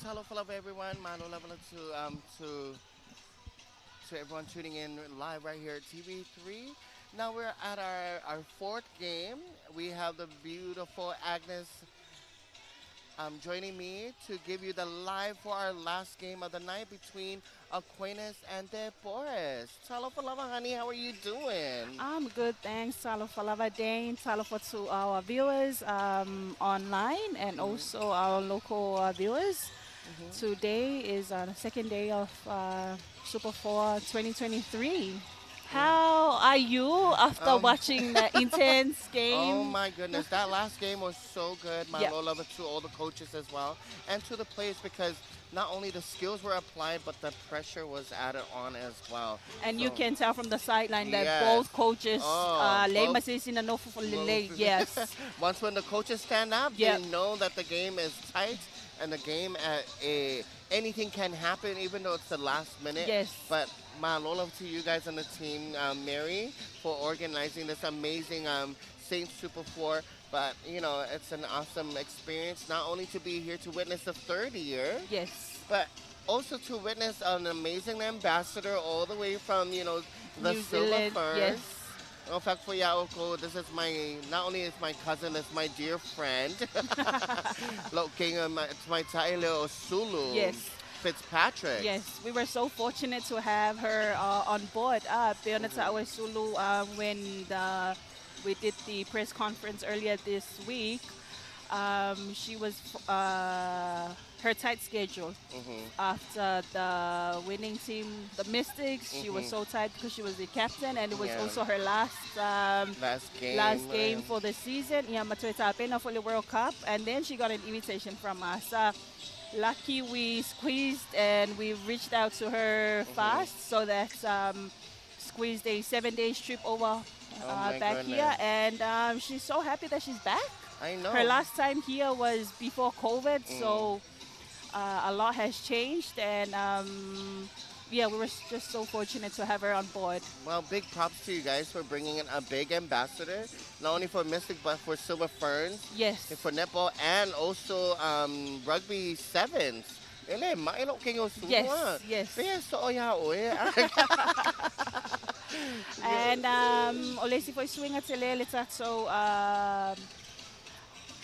hello, everyone. Mano level to everyone tuning in live right here at TV3. Now we're at our fourth game. We have the beautiful Agnes joining me to give you the live for our last game of the night between Aquinas and Deportes. Hello, honey. How are you doing? I'm good, thanks. Talo Falava Dane, talo for to our viewers online and also our local viewers. Hmm. Today is the second day of Super 4 2023. Yeah. How are you after Um, watching the intense Oh game? my goodness, that last game was so good. My Yep. low level to all the coaches as well, and to the players because not only the skills were applied, but the pressure was added on as well. And you So can tell from the sideline that yes, both coaches, oh, both. yes, Once when the coaches stand up, they yep, know that the game is tight and the game anything can happen, even though it's the last minute. yes. But my love to you guys on the team, Mary, for organizing this amazing Saint Super 4. But it's an awesome experience not only to be here to witness the third year, Yes. but also to witness an amazing ambassador all the way from the New Silver Zealand, yes. Ferns. In fact, for Yaoko, this is not only is my cousin, it's my dear friend. Looking, it's my Taile Sulu Yes. Fitzpatrick. Yes, we were so fortunate to have her on board. Beonata Hmm. Awesulu, when we did the press conference earlier this week, she was her tight schedule Hmm. after the winning team, the Mystics. She was Hmm. so tight because she was the captain, and it was Yeah. also her Last game. last game for the season. Yeah, Matueta Pena for the World Cup, and then she got an invitation from us. Lucky we squeezed and we reached out to her Hmm. fast so that squeezed a 7 day trip over Oh my back here, goodness. and she's so happy that she's back. I Her know. last time here was before COVID, Mm. so a lot has changed, and yeah, we were just so fortunate to have her on board. Well, big props to you guys for bringing in a big ambassador, not only for Mystic but for Silver Ferns, and Yes, for netball, and also rugby sevens. Ele mailo kinyo yes, sumua. yes. Kaya so ya oe. And Olesi for swing at so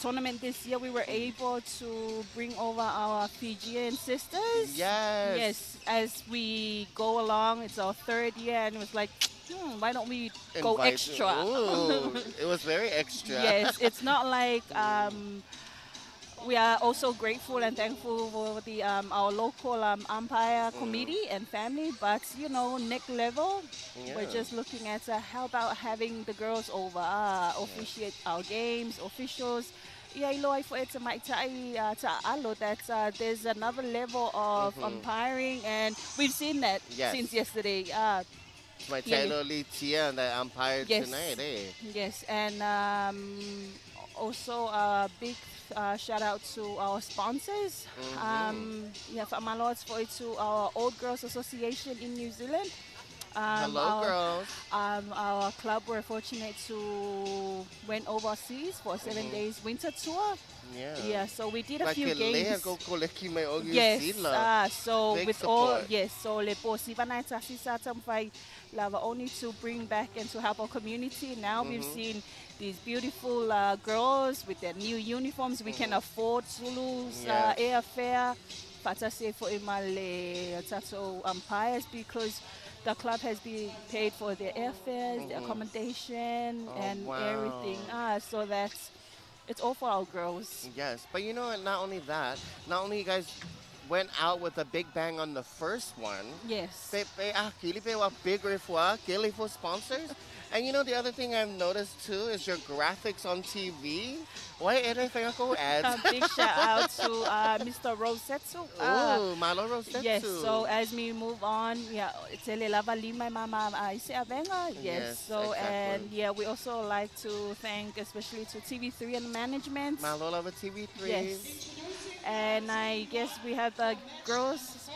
tournament this year, we were able to bring over our Fijian sisters. Yes. Yes, as we go along, it's our third year, and it was like, why don't we go Invite. extra? Ooh, it was very extra. Yes, it's not like Mm. we are also grateful and thankful for the our local umpire Mm. committee and family, but next level, we're Yeah. just looking at how about having the girls over, Yeah. officiate our games, officials. Yeah, for it's that there's another level of Mhm. umpiring, and we've seen that Yes. since yesterday. It's my Yeah, Taylor Lee Tia and the umpire tonight, yes, eh? yes, and also a big shout out to our sponsors. Mhm. Yeah, for my lords, for it to our Old Girls Association in New Zealand. Um, Hello, our girls. our club were fortunate to went overseas for a seven Mhm. days winter tour. Yeah. Yeah, so we did a few Bakilea go games. koleki mai o New Yes, Zealand. so Big with all, support. yes, so le po sivana sisa tampai lava only to bring back and to help our community. Now we've Mhm. seen these beautiful girls with their new uniforms. We can Mhm. afford Zulu's Yes. airfare. Patase for imale tato umpires because the club has been paid for their airfares, their Mhm. accommodation, Oh and wow. everything. So that's it's all for our girls. Yes, but not only that, not only you guys went out with a big bang on the first one, Yes. kili pe wa big refwa, kili for sponsors. And the other thing I've noticed too is your graphics on TV. Why anything ako ads? A big shout out to Mr. Rosetsu. Ooh, Malo Yes, so Rosetsu. as we move on, yeah, Tele Lava Lima Mama Ise Avenga. Yes, Yes, so exactly. and yeah, we also like to thank especially to TV3 and management. Malo Lava TV3. Yes, and I guess we have the girls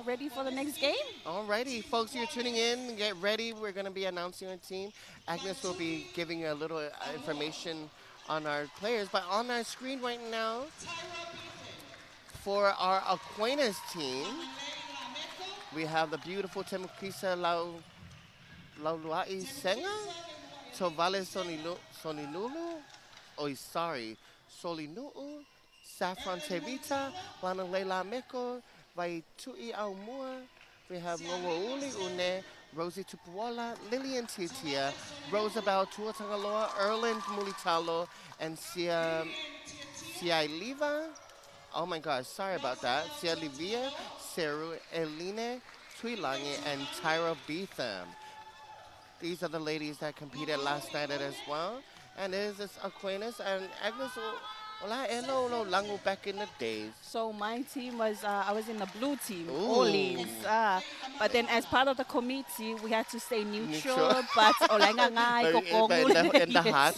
ready for the next game. Alrighty, folks, you're tuning in. Get ready. We're going to be announcing our team. Agnes will be giving you a little information on our players. But on our screen right now, For our Aquinas team, we have the beautiful Temukrisa Lauluai Senga, Tovale Soninulu, sorry, Solinuu, Saffron Tevita, Wanalela Meko, Vaitui Aumua. We have Ngo'ouli Une, Rosie Tupuola, Lillian Titia, Rosabel Tuatangaloa, Erland Mulitalo, and Sia Liva. Oh my gosh, sorry about that. Sia Livia, Seru Eline, Tuilangi, and Tyra Beetham. These are the ladies that competed last night as well. And it is this Aquinas and Agnes no Lango back in the days. So my team was, I was in the blue team, Ooh. Orleans. But then as part of the committee, we had to stay neutral. But In the heart,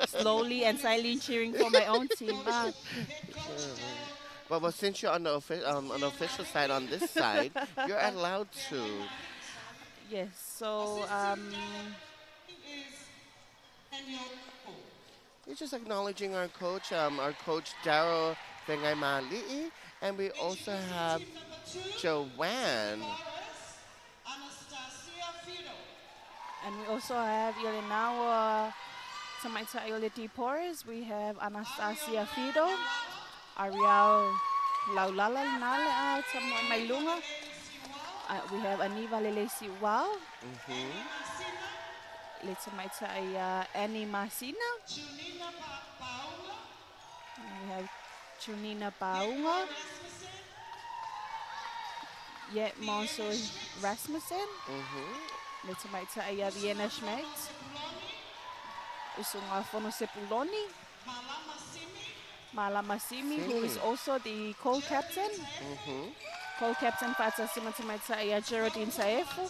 slowly and silently cheering for my own team. But since you're on the official side on this side, you're allowed to. Yes, so we're just acknowledging our coach Daryl Vengaimali'i, and we also have Joanne. And we also have Yolenawa Tamaita Yoleti Porres. We have Anastasia Fido, Ariel Laulala Nale Mailunga. We have Aniva Lelesi Wow. Let's Maita Annie Masina. We have Chunina Paunga. Yet Monso Rasmussen. Let's Maita Vienna Schmidt. Usunga Fono Sepuloni. Mala Masimi, who is also the co-captain. Co-captain Fata Simatamaita Geraldine Saefu.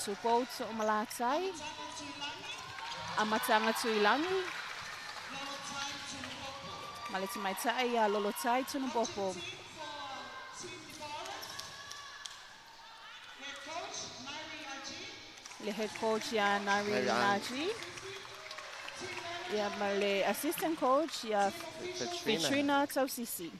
Tupo to Malatai. Amatanga Tuilangi. Maletimaita Lolotai Tunubopo. The head coach Nari Naji. My assistant coach Katrina Tausisi.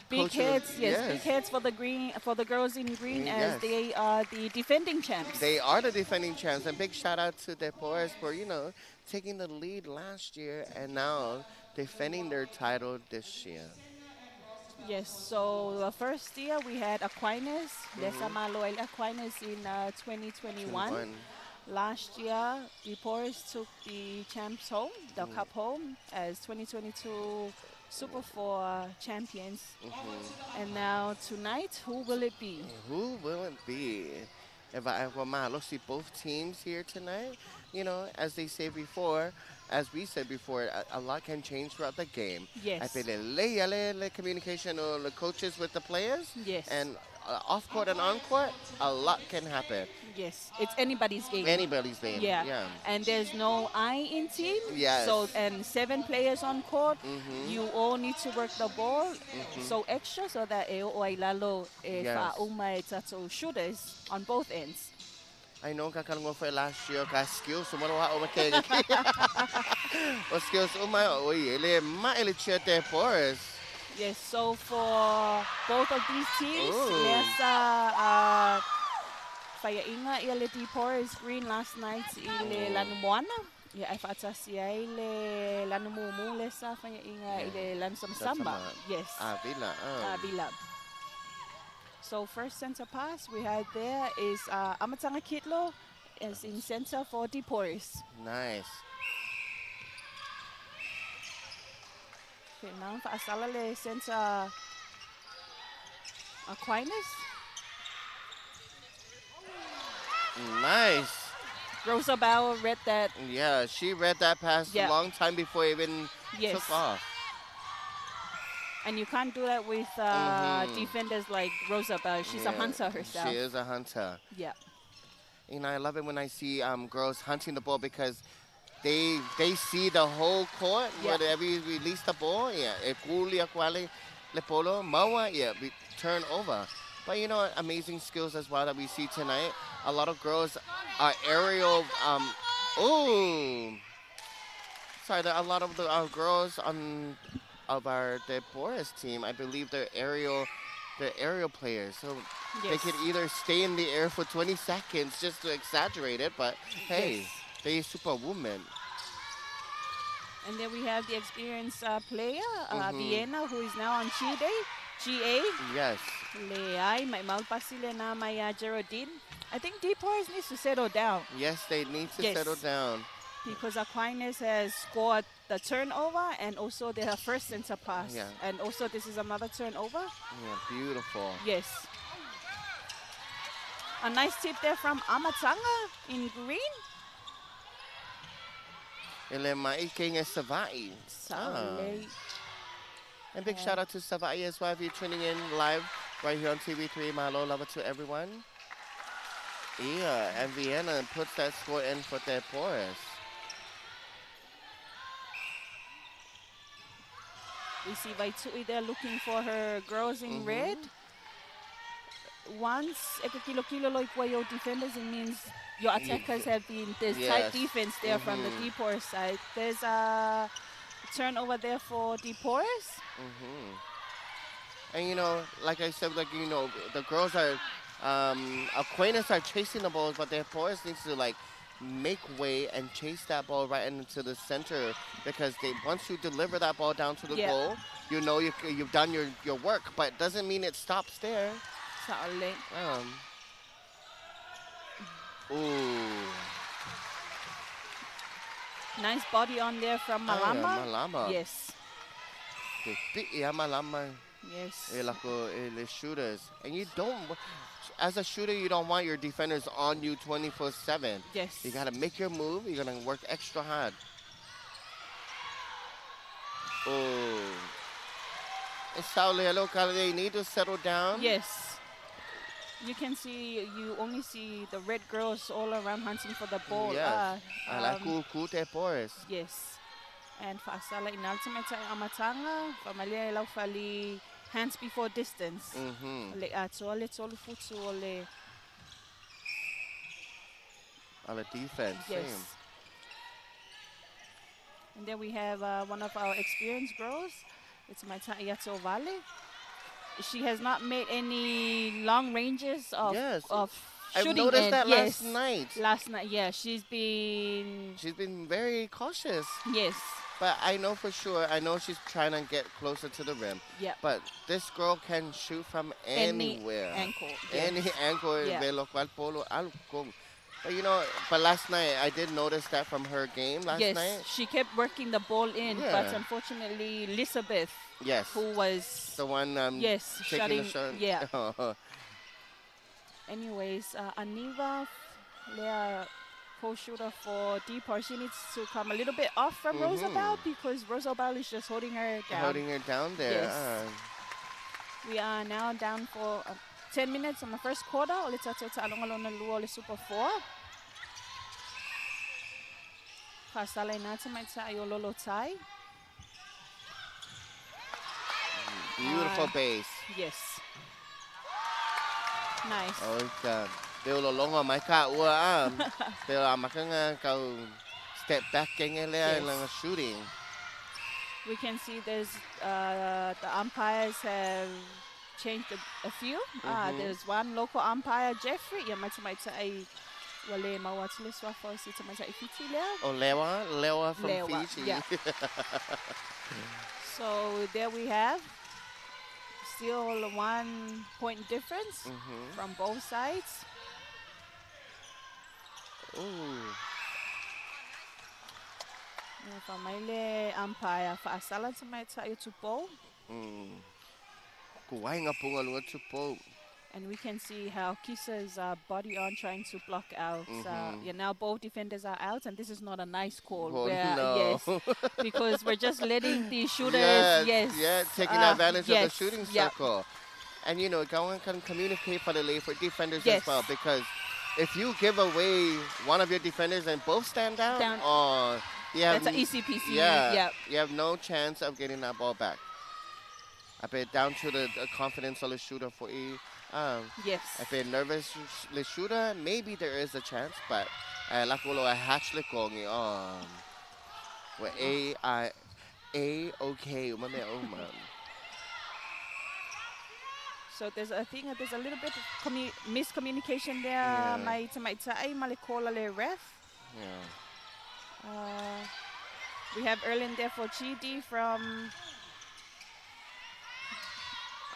Big heads, yes, big heads for the girls in green, as they are the defending champs. They are the defending champs, and big shout out to Deportes for taking the lead last year and now defending their title this year. Yes, so the first year we had Aquinas, Lesamaloel Aquinas in 2021. Last year, Deportes took the champs home, the cup home, as 2022 Super 4 champions. And now tonight, who will it be? Who will it be? If I see both teams here tonight, as they say before, as we said before, a lot can change throughout the game. Yes. I feel the communication or the coaches with the players. Yes. And off court and on court, a lot can happen. Yes, it's anybody's game. Anybody's game. Yeah. And there's no I in team. Yes. So, and 7 players on court. You all need to work the ball so extra so that lalo shooters on both ends. I know kakalungo for last year ka skills sumarawa o makega. O skills ele maelichete Porres. Yes, so for both of these teams, there's Fayainga Ileti Porres green last night ile Lanumuana. Yeah, if atasia ile Lanumumu lesa Fayainga ile Lansamba. Yes. Avila. So first center pass we had there is Amatanga Kitlo is in center for Deportes. Nice. Okay, now for Asalale center Aquinas. Nice. Rosa Bauer read that. Yeah, she read that pass a long time before it even took off. And you can't do that with defenders like Rosa Bauer. She's a hunter herself. She is a hunter. Yeah. I love it when I see girls hunting the ball because they see the whole court. Whenever you release the ball, we turn over. But amazing skills as well that we see tonight. A lot of girls are aerial. Sorry, a lot of our girls on of our Deportes team, I believe they're aerial players. So they Yes. could either stay in the air for 20 seconds just to exaggerate it, but hey, Yes. they superwoman. And then we have the experienced player, Mm-hmm. Vienna, who is now on GA. Yes. Leai, may malpasile na may Geraldine. I think Deportes needs to settle down. Yes, they need to settle Yes. down. Because Aquinas has scored the turnover and also their first center pass. Yeah. And also this is another turnover. Yeah, beautiful. Yes. A nice tip there from Amatanga in green. Ele mai kenge Savai. Saulay. And big shout out to Savai as well if you're tuning in live right here on TV3. Mahalo love to everyone. Yeah, and Vienna puts that score in for Deportes. We see Vaitui there looking for her girls in red. Once kilo your defenders, it means your attackers have been this tight defense there from the Deportes side. There's a turnover there for Deportes. And you know, like I said, like you know, the girls are Aquinas are chasing the balls, but Deportes needs to like make way and chase that ball right into the center because once you deliver that ball down to the goal, you know you've done your work, but it doesn't mean it stops there. Ooh. Nice body on there from Malama. Malama. Yes. Malama. Yes. The shooters. And you don't, as a shooter, you don't want your defenders on you 24/7. Yes. You got to make your move. You're going to work extra hard. Oh. And Saule, they need to settle down. Yes. You can see, you only see the red girls all around hunting for the ball. Yes. Deportes. Yes. And Fasala in ultimate Amatanga, Familia Laufali, hands before distance. On the defense. Yes. Same. And then we have one of our experienced girls. It's Maita Yato Vale. She has not made any long ranges of shooting. I've noticed that last night. Last night, yeah. She's been very cautious. Yes. But I know for sure, I know she's trying to get closer to the rim. Yeah. But this girl can shoot from anywhere. Any ankle. Any ankle. Yeah. But you know, last night I did notice that from her game last night. Yes, she kept working the ball in, but unfortunately, Elizabeth, who was the one, taking the shot. Yeah. Anyways, Aniva, their co-shooter for Deportes, she needs to come a little bit off from Rosabelle because Rosabelle is just holding her down. Holding her down there. Yes. We are now down for 10 minutes on the first quarter. Ole tato along ole Super 4. Pasala inata maita ayololo tai. Beautiful base. Yes. Nice. Oh, God. Đều là longa mai ka ua Đều là makanga kau step back kenge lea lang shooting. We can see there's the umpires have changed a few. There's one local umpire, Jeffrey. Ya maita ai wale mawatile swafo si maita ifiti lea. Oh, Lewa from Fiji. Yeah. So there we have still 1 point difference from both sides. Ooh. Famile umpire fa asala tamaita yutupo. Kuwai nga punga lunga tupo. And we can see how Kisa's body on trying to block out. Now both defenders are out, and this is not a nice call. No. Yes, because we're just letting the shooters, taking advantage of the shooting circle. And you know, Gawan can communicate for defenders as well, because if you give away one of your defenders and both stand down, that's an easy peasy. You have no chance of getting that ball back. I bet down to the confidence of the shooter for yes. I bet nervous the shooter, maybe there is a chance, but lakulo a hatch likong Well, A-OK. So I think there's a little bit of miscommunication there. Yeah. May ay malikola le ref. Yeah. We have Erlin there for GD from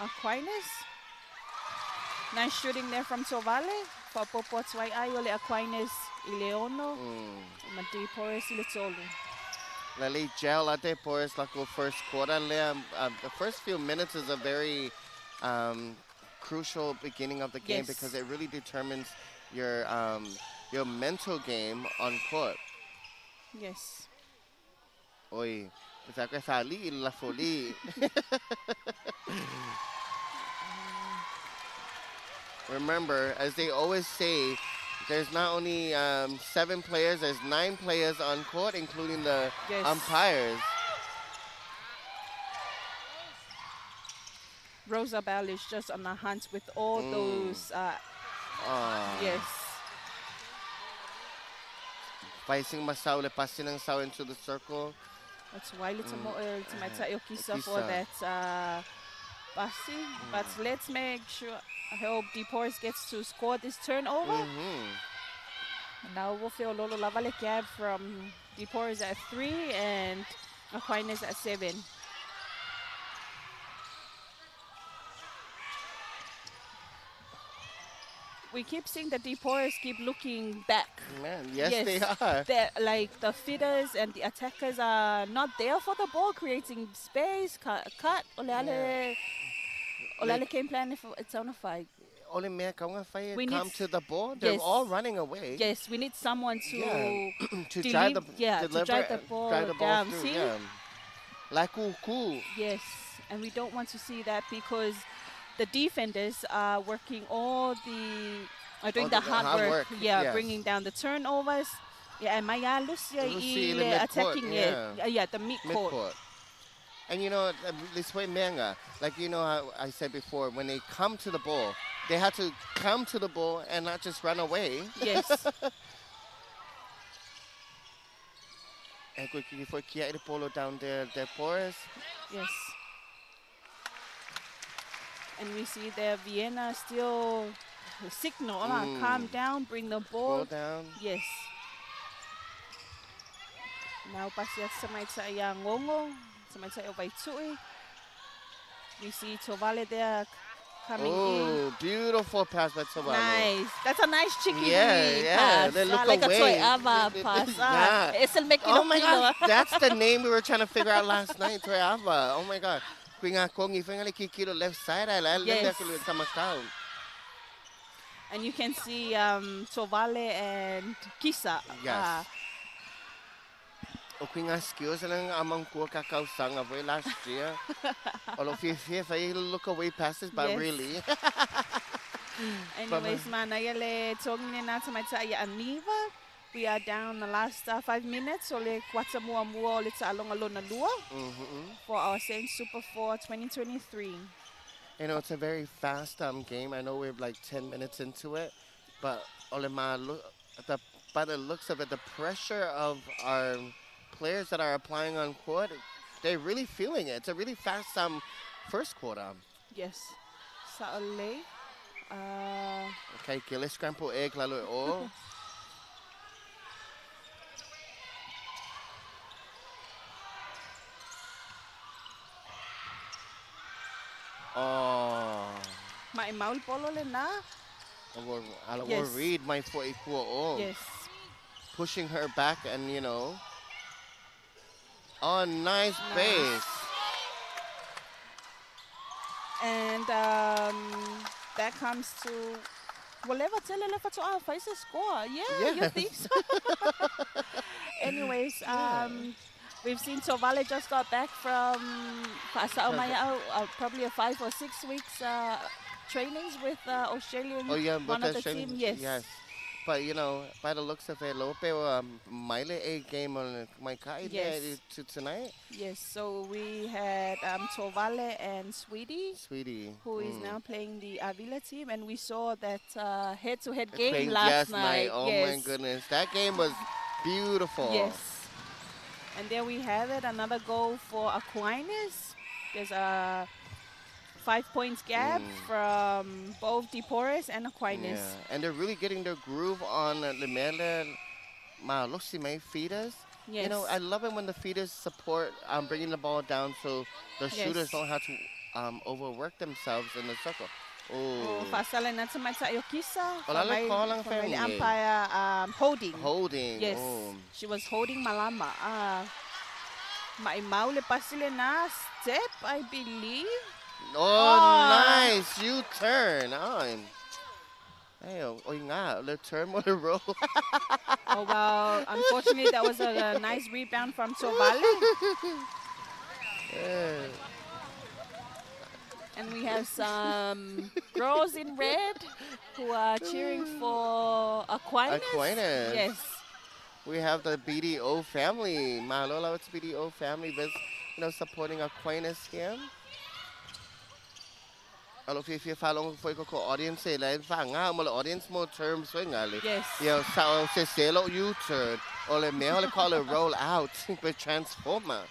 Aquinas. Nice shooting there from Tovale. For Popotswai Ayole Aquinas Ileono. Madi Porus Ilitolu. Lali gel ate Porus lako first quarter. The first few minutes is a very crucial beginning of the game because it really determines your mental game on court. Yes. Oi, kita sali la folie. Remember, as they always say, there's not only 7 players, there's 9 players on court, including the umpires. Rosabelle is just on the hunt with all those. Yes. Facing Masao le passing ng Sao into the circle. That's why little more Yokisa for that passing. But let's make sure. I hope DePorres gets to score this turnover. Now we'll feel Lolo Lavale Cab from DePorres at 3 and Aquinas at 7. We keep seeing the DePorres keep looking back. Man, yes, they are. Like the feeders and the attackers are not there for the ball, creating space, cut. Olale came planning for its own fight. Only me come to the ball. They're all running away. Yes, we need someone to to drive the ball down. Through, see? Like cool. Yes, and we don't want to see that because the defenders are working doing the hard work. Yeah, bringing down the turnovers. Yeah, and Maya Lucia attacking it. The mid-court. And you know, this way Menga, like you know how I said before, when they come to the ball, they have to come to the ball and not just run away. Yes. And quickly for Kia the polo down there, Porus. Yes. And we see there Vienna still signal, calm down, bring the ball down. Yes. Now pasiat sa may sa yang ngongo. We see Tovale there coming in. Oh, beautiful pass by Tovale. Nice. That's a nice cheeky pass. They look like away. A Toy Ava pass. Oh my God, that's the name we were trying to figure out last night, Toy Ava. Oh my God. Left side. Yes. And you can see Tovale and Kisa. Yes. Okay nga skills lang among ko kakausang away last year. All of if I look away passes, but really. Anyways, manayale talking na sa Aniva. We are down the last 5 minutes. So le kwata mua let's along na lua for our Saint Super 4 2023. You know, it's a very fast game. I know we're like 10 minutes into it, but by the looks of it, the pressure of our players that are applying on court, they're really feeling it. It's a really fast first quarter. Yes. Saole. Okay, kile scramble egg lalo o. Oh. Mai maul polo le na. I will read my 4 equal. Yes. Pushing her back and you know. Oh, nice base. And that comes to whatever tell to our face score. Yeah, you think so? Anyways, we've seen Tovale just got back from probably a 5 or 6 weeks trainings with Australian one of the team. Yes. But you know, by the looks of it, Lope Maile a game on my kai to tonight. Yes, so we had Tovale and Sweetie, who is now playing the Avila team, and we saw that head-to-head game last night. Oh my goodness, that game was beautiful. Yes. And there we have it, another goal for Aquinas. There's a 5 points gap from both Deportes and Aquinas. Yeah, and they're really getting their groove on Lemele Malosime feeders. Yes. You know, I love it when the feeders support bringing the ball down so the shooters don't have to overwork themselves in the circle. Oh, Fasala na sa matsa yung kisa. Wala lang call ang family. Umpire holding. Holding. Yes. Oh. She was holding Malama. Maimaw pa sila na step, I believe. Oh, nice. U-turn. Hey, nga, the turn or the roll. Oh, well, unfortunately, that was a nice rebound from Tovale. Yeah. And we have some girls in red who are cheering for Aquinas. Aquinas. Yes. We have the BDO family. Malola, it's BDO family, supporting Aquinas here. Alo if you follow for ko audience like nga mo audience mo terms so ngali. Yes. Yeah, so se selo U-turn or le me call it roll out with transformer.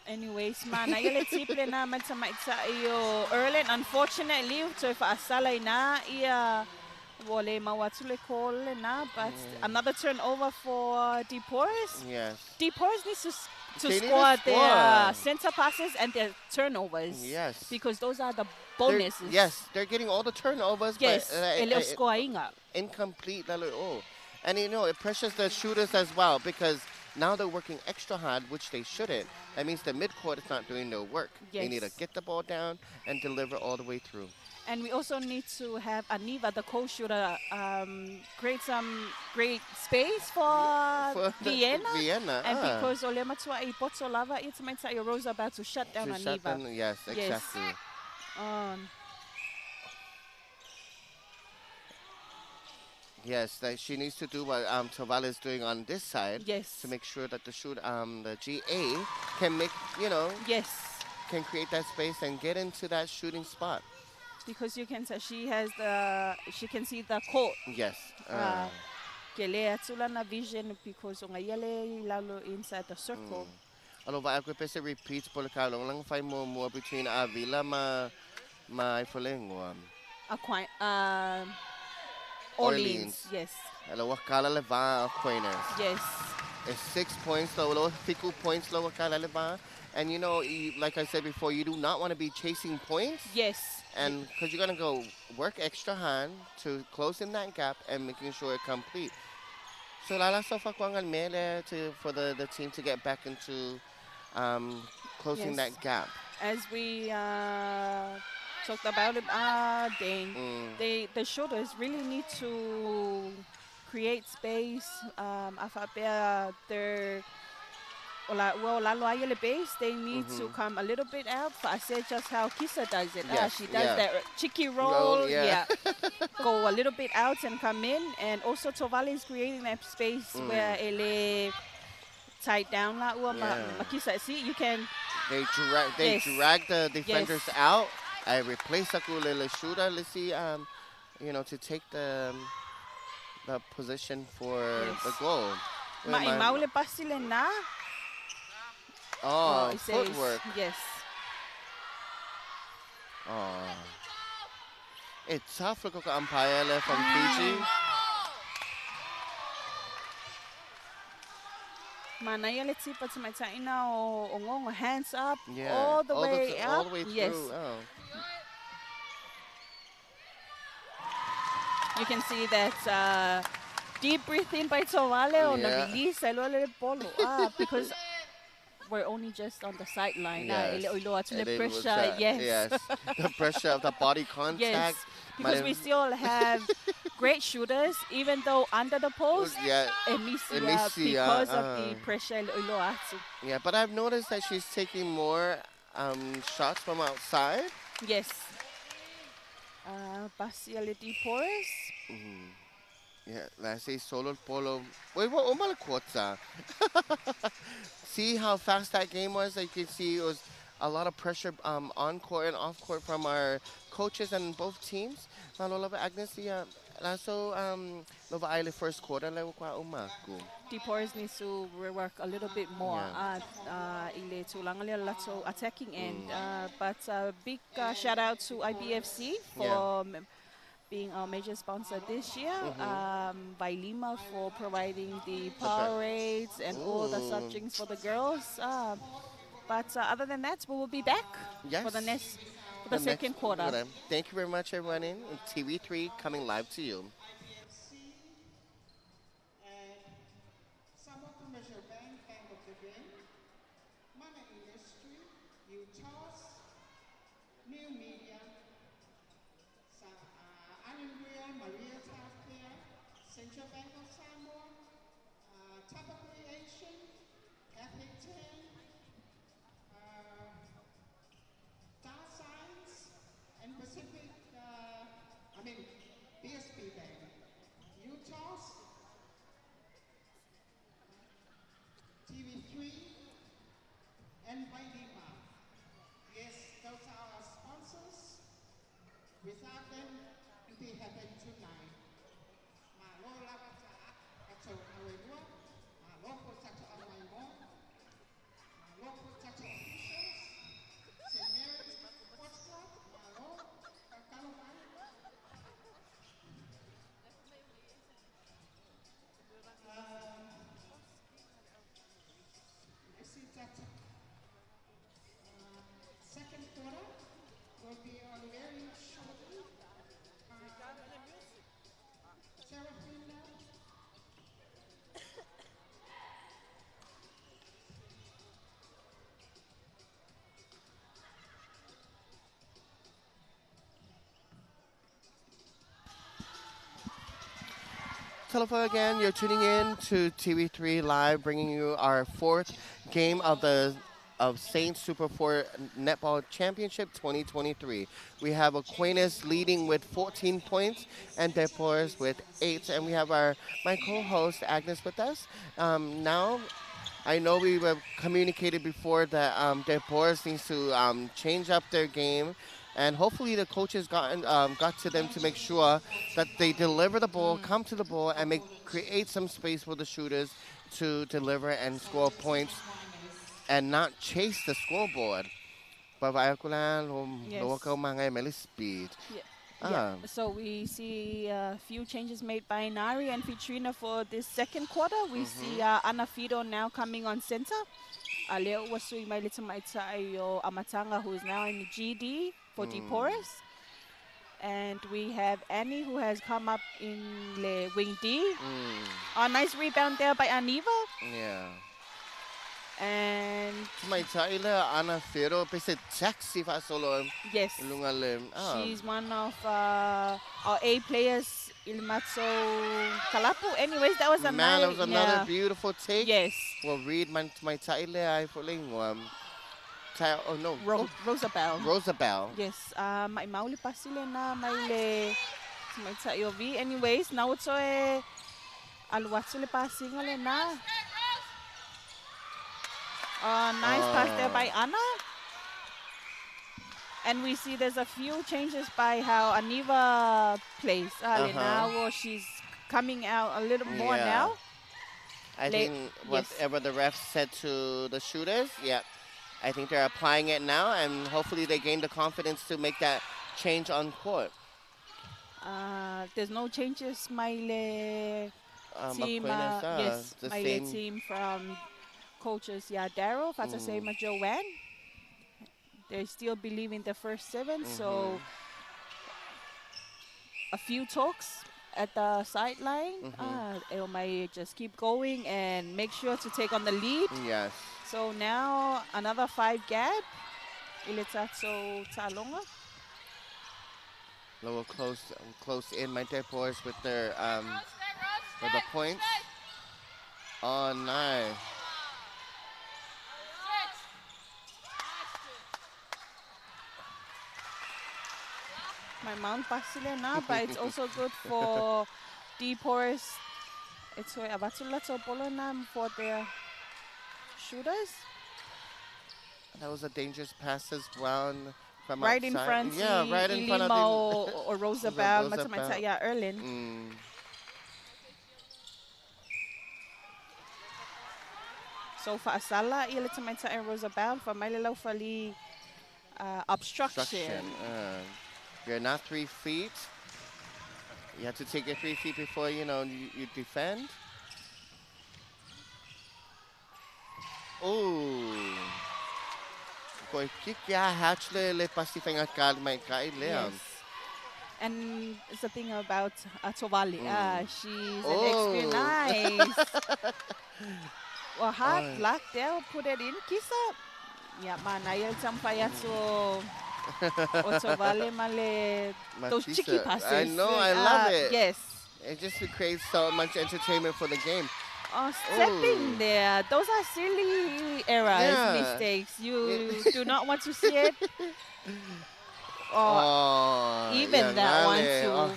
Anyways, man, ayala tiple naman sa maitsa iyo early. Unfortunately, so if asalay na iya wale mawatsule call na, but another turnover for Deportes. Yes. Deportes needs to score their center passes and their turnovers. Yes. Because those are the bonuses. They're getting all the turnovers, yes, but incomplete. And it pressures the shooters as well because now they're working extra hard, which they shouldn't. That means the midcourt is not doing their work. Yes. They need to get the ball down and deliver all the way through. And we also need to have Aniva, the co-shooter, create some great space for Vienna. And because Olematua Ipotsolava, it's meant that Rosa about to shut down Aniva. Yes, exactly. Yes, she needs to do what Tovale is doing on this side. Yes. To make sure that the GA can make, Yes. Can create that space and get into that shooting spot. Because you can say she can see the court. Yes. Kele atulana vision because ungayale lalo inside the circle. Ano ba ako pese repeats por kalong lang fay mo between Avila ma Ifolengwa. Orleans. Yes. Hello, wakala leva Aquinas. Yes. It's 6 points low, 5 points low wakala leva. And like I said before, you do not want to be chasing points. Yes. And because you're going to go work extra hard to close in that gap and making sure it complete. So lala sa fakwangan mele for the team to get back into closing that gap. As we talked about it, the shooters really need to create space. Base, they need to come a little bit out. I said just how Kisa does it. Yes, she does that cheeky roll. Yeah. Go a little bit out and come in. And also Tovale is creating that space where ele tight down. Makisa, see, you can. They drag the defenders out. I replace the shooter. Let's see, to take the position for the goal. Maimaule pa sila na. Footwork. Yes. It's tough for Coco umpire from Fiji. Manaya let's see but my ongong hands up Yeah. all the way up. All the way through. Yes. Oh. You can see that deep breath in by Tovale on the release because we're only just on the sideline. Yes. The pressure, yes. The pressure of the body contact. Yes, because we still have great shooters, even though under the post, because of the pressure. Yeah, but I've noticed that she's taking more shots from outside. Yes. Partiality porous. Yeah, let's say solo polo. Wait, what? See how fast that game was? You can see it was a lot of pressure on court and off court from our coaches and both teams. Malolava Agnes, So, Nova Island first quarter level kwa umaku. Deportes needs to work a little bit more Yeah. at ile tulang so attacking end. Mm. But big shout out to IBFC Yeah. for being our major sponsor this year. Mhm. By Lima for providing the The bet. parades and all the Ooh. subjects for the girls. But other than that, we will be back for the Yes. next for the The next second quarter. quarter. Thank you very much, everyone. In TV3 coming live to you. And Samoa Commercial Bank Bank of the Game, Mana Industry, UTOS, New Media, Anambria, Maria Healthcare, Central Bank of Samoa, Tapa Creation, F18, Star Science, and Pacific, BSP Bank, UTOS, TV3, and Vaidima. Yes, those are our sponsors. Without them, nothing happened tonight. Malo lawata ato awenua, malo po tato awaimo, malo po tato officials, St. Mary's Sports Club, malo, kakaloman. I see that second quarter will be on very shortly. Serafina. Telephone again. You're tuning in to TV3 Live, bringing you our fourth game of Saints Super 4 Netball Championship 2023. We have Aquinas leading with 14 points and Deportes with 8. And we have my co-host Agnes with us. Now, I know we have communicated before that Deportes needs to change up their game. And hopefully the coaches got to them to make sure that they deliver the ball, come to the ball, and create some space for the shooters to deliver and score points and not chase the scoreboard. Babae ko lang, Yes. luwag ka umangay, may speed. Yeah. Ah. Yeah. So we see a few changes made by Nari and Fitrina for this second quarter. We see Ana Fido now coming on center. Leo Wasui Mailita Maitsa Ayo Amatanga, who is now in GD for Deportes. And we have Annie, who has come up in the wing D. A nice rebound there by Aniva. Yeah. And May taila Ana Fero pese taxi fa solo yes, lungalim. she's one of our A players, Ilmatso Kalapu. Anyways, that was Man, that was another yeah. beautiful take. Yes. Well, read my taila I fuling oh no. Rosabelle. Rosabelle. Yes. May mauli pa sila na may tayo V. Anyways, now it's alwat sila passing na. Nice pass there by Anna. And we see there's a few changes by how Aniva plays. Now she's coming out a little more now. I think whatever the ref said to the shooters, I think they're applying it now, and hopefully they gain the confidence to make that change on court. There's no changes, Maile team. Yes, the Maile same team from coaches. Daryl, Fatasema Joanne. They still believe in the first 7, so a few talks at the sideline. They might just keep going and make sure to take on the lead. Yes. So now another 5 gap. Ilitatso Talonga. Lower close in my Deportes with their with the points. Oh, nice. My mount pa sila na, but it's also good for Deportes. It's where Abatula Polo na for their shooters. That was a dangerous pass as well from Right in outside. front, Yeah, right in front of Ilimo the or Roosevelt, Roosevelt. yeah, Erlin. Mm. So for Asala, ile tamata and Roosevelt, for Malilo Fali obstruction. You're not 3 feet. You have to take your 3 feet before you defend. Oh. Koi kikya hatchle le pasifenga kalmai kai Yes. leam. And it's the thing about Tovali. She's an expert. Oh. Nice. Well, hot Oh. black there, put it in. Kisa. Yeah, man. Ayel tampayatso. Otovali male. Those cheeky Matisa. passes. I know, I love it. Yes. It just creates so much entertainment for the game. Oh, stepping there. Those are silly errors, Yeah. mistakes. You do not want to see it. Or even yang that one ngale. too. Oh,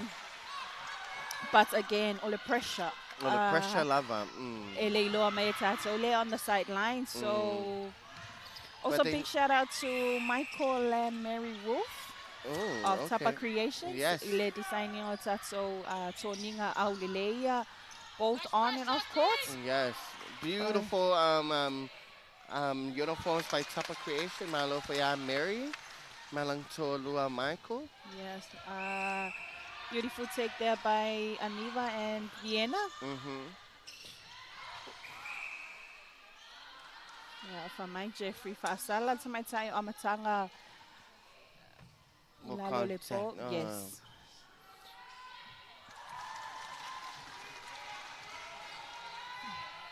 But again, all the pressure. the pressure lava. Eleilo Mayetato on the sideline. So also But big shout out to Michael and Mary Wolf of Tapa Creations. Yes. Ile designing tato Toninga Aulileia, both on and off court. Yes. Beautiful uniforms by Tapa Creation. Malo for ya Mary. Malang to Lua Michael. Yes. Beautiful take there by Aniva and Vienna. Yeah, from Mike Jeffrey Fasala to my time Amatanga. Lalolepo. Yes.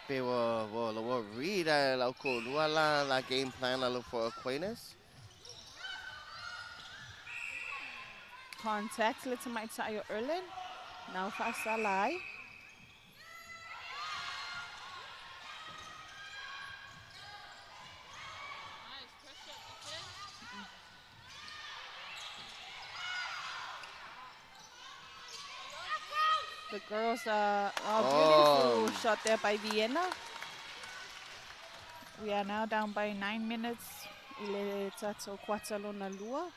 Pero we'll read la game plan for Aquinas. Contact let's my tayo Erlen. Now Fasalai. The girls are beautiful shot there by Vienna. We are now down by 9 minutes. Ile tato kwatalona lua.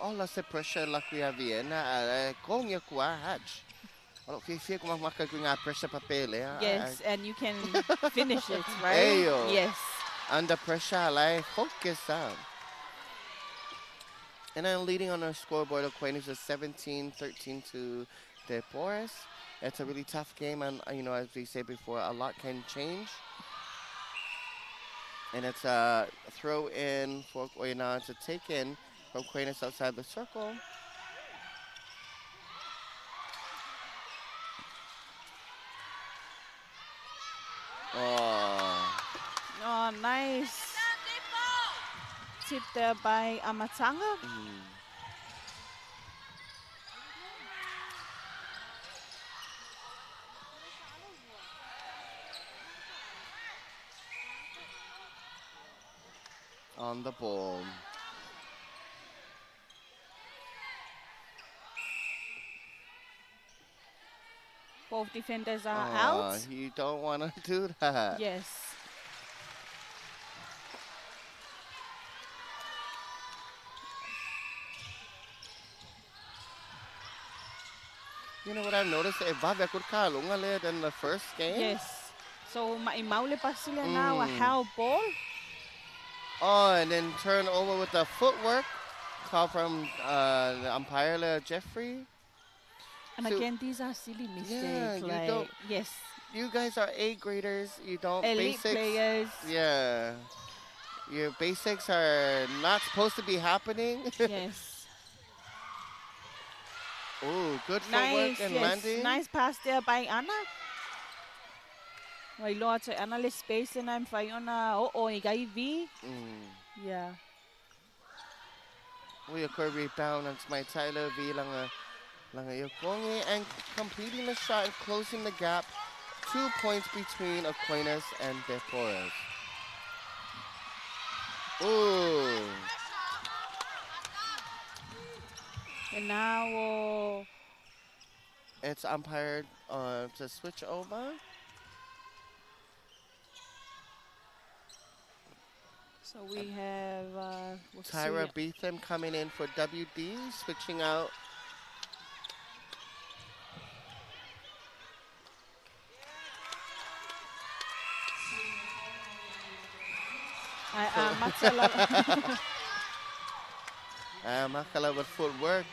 All the pressure like we have Vienna. Kung ya kuha hatch. Feel kung maka nga pressure papel. Yes, and you can finish it, right? Ayo. Yes. Under pressure, like focus on. And then leading on our scoreboard, Aquinas is 17-13 to Deportes. It's a really tough game, and as we said before, a lot can change. And it's a throw in for Oyana to take in from Aquinas outside the circle. Oh, nice. Tip there by Amatanga. On the ball. Both defenders are out. You don't want to do that. Yes. You know what I've noticed? Babe akur kalunga than the first game. Yes. So maimaule pa sila now a how ball. Oh, and then turn over with the footwork. Call from the umpire Jeffrey. And so, again, these are silly mistakes. Yeah, yes. You guys are 8th graders. You don't elite basics. Players. Yeah. Your basics are not supposed to be happening. Yes. Oh, good footwork and landing. Nice pass there by Anna. Why lot of analyst space and I'm Fiona. V. Yeah. We occur rebound and my Tyler V Langayokongi and completing the shot and closing the gap. 2 points between Aquinas and Deportes. Ooh. And now it's umpired to switch over. So we have we'll Tyra see. Beetham coming in for WD, switching out. Matsala. Makala with footwork.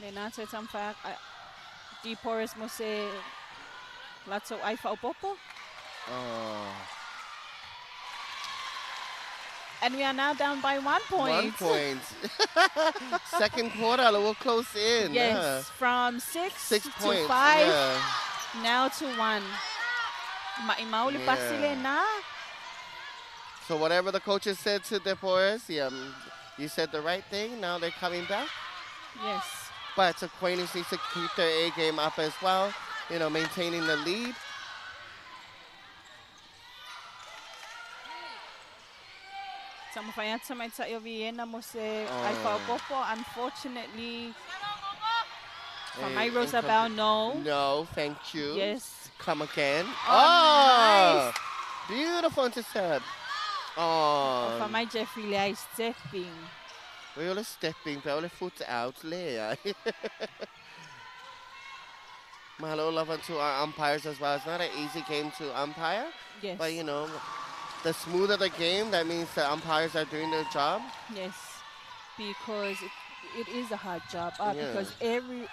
Nenate tamfak di Porus mo se latso ay faupopo. Oh. And we are now down by 1 point. 1 point. Second quarter, we'll close in. Yes, from 6 6 to points. 5, Yeah. now to 1. Maimauli pa sila na. So whatever the coaches said to the boys, you said the right thing. Now they're coming back. Yes. But Aquinas needs to keep their A game up as well, maintaining the lead. Samafayat sa may sa Vienna mo se ay faupopo. Unfortunately, from my Rosabao, no. No, thank you. Yes. Come again. Oh, nice. Beautiful intercept. Oh. From my Jeffrey Lee stepping. We all stepping, but all foot out there. Mahalo love to our umpires as well. It's not an easy game to umpire. Yes. But the smoother the game, that means the umpires are doing their job. Yes. Because it is a hard job. Yeah. Because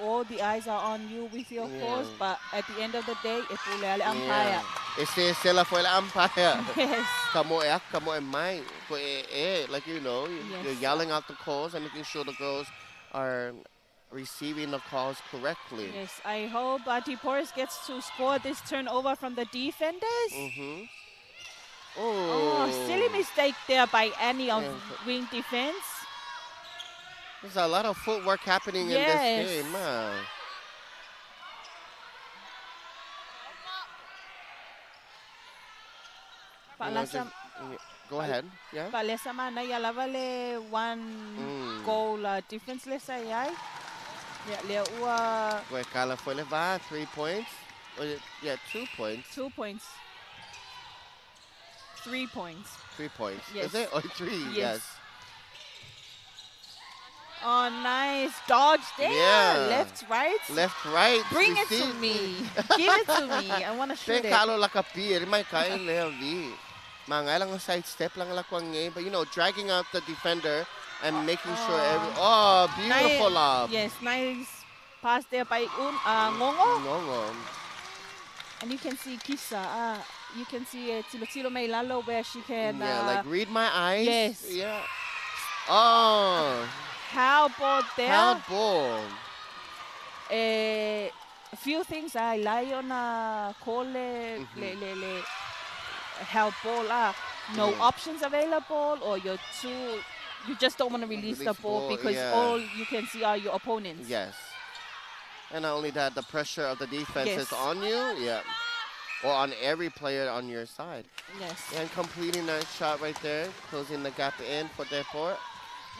all the eyes are on you with your course, but at the end of the day, it's ulele umpire. It's sila for the umpire. Yes. Kamo e mai. Like you're yelling out the calls and making sure the girls are receiving the calls correctly. Yes, I hope Porus gets to score this turnover from the defenders. Oh, silly mistake there by Annie on wing defense. There's a lot of footwork happening in this game. Go ahead. Yeah. Palesa mana ya lavale one goal defenseless ay. Yeah, ua. Kala foi levar 3 points. 2 points. 2 points. 3 points. 3 points. Yes. Is it? Or 3? Yes. Oh, nice. Dodge there. Yeah. Left, right. Left, right. Bring it to me. Give it to me. I want to shoot it. Kalo lakapir, may kain levi. Mga lang side step lang lakwang ngayon. But dragging out the defender and making sure beautiful lob. Yes, nice pass there by Ngongo. Ngongo. And you can see Kisa. You can see Tilo May Lalo where she can. Like read my eyes. Yes. Yeah. Oh. How ball there? How ball. A few things I lie on call le help ball. No options available, or you just don't want to release the ball because all you can see are your opponents. Yes. And not only that, the pressure of the defense is on you. Yeah. Or on every player on your side. Yes. And completing that shot right there, closing the gap in for Deport.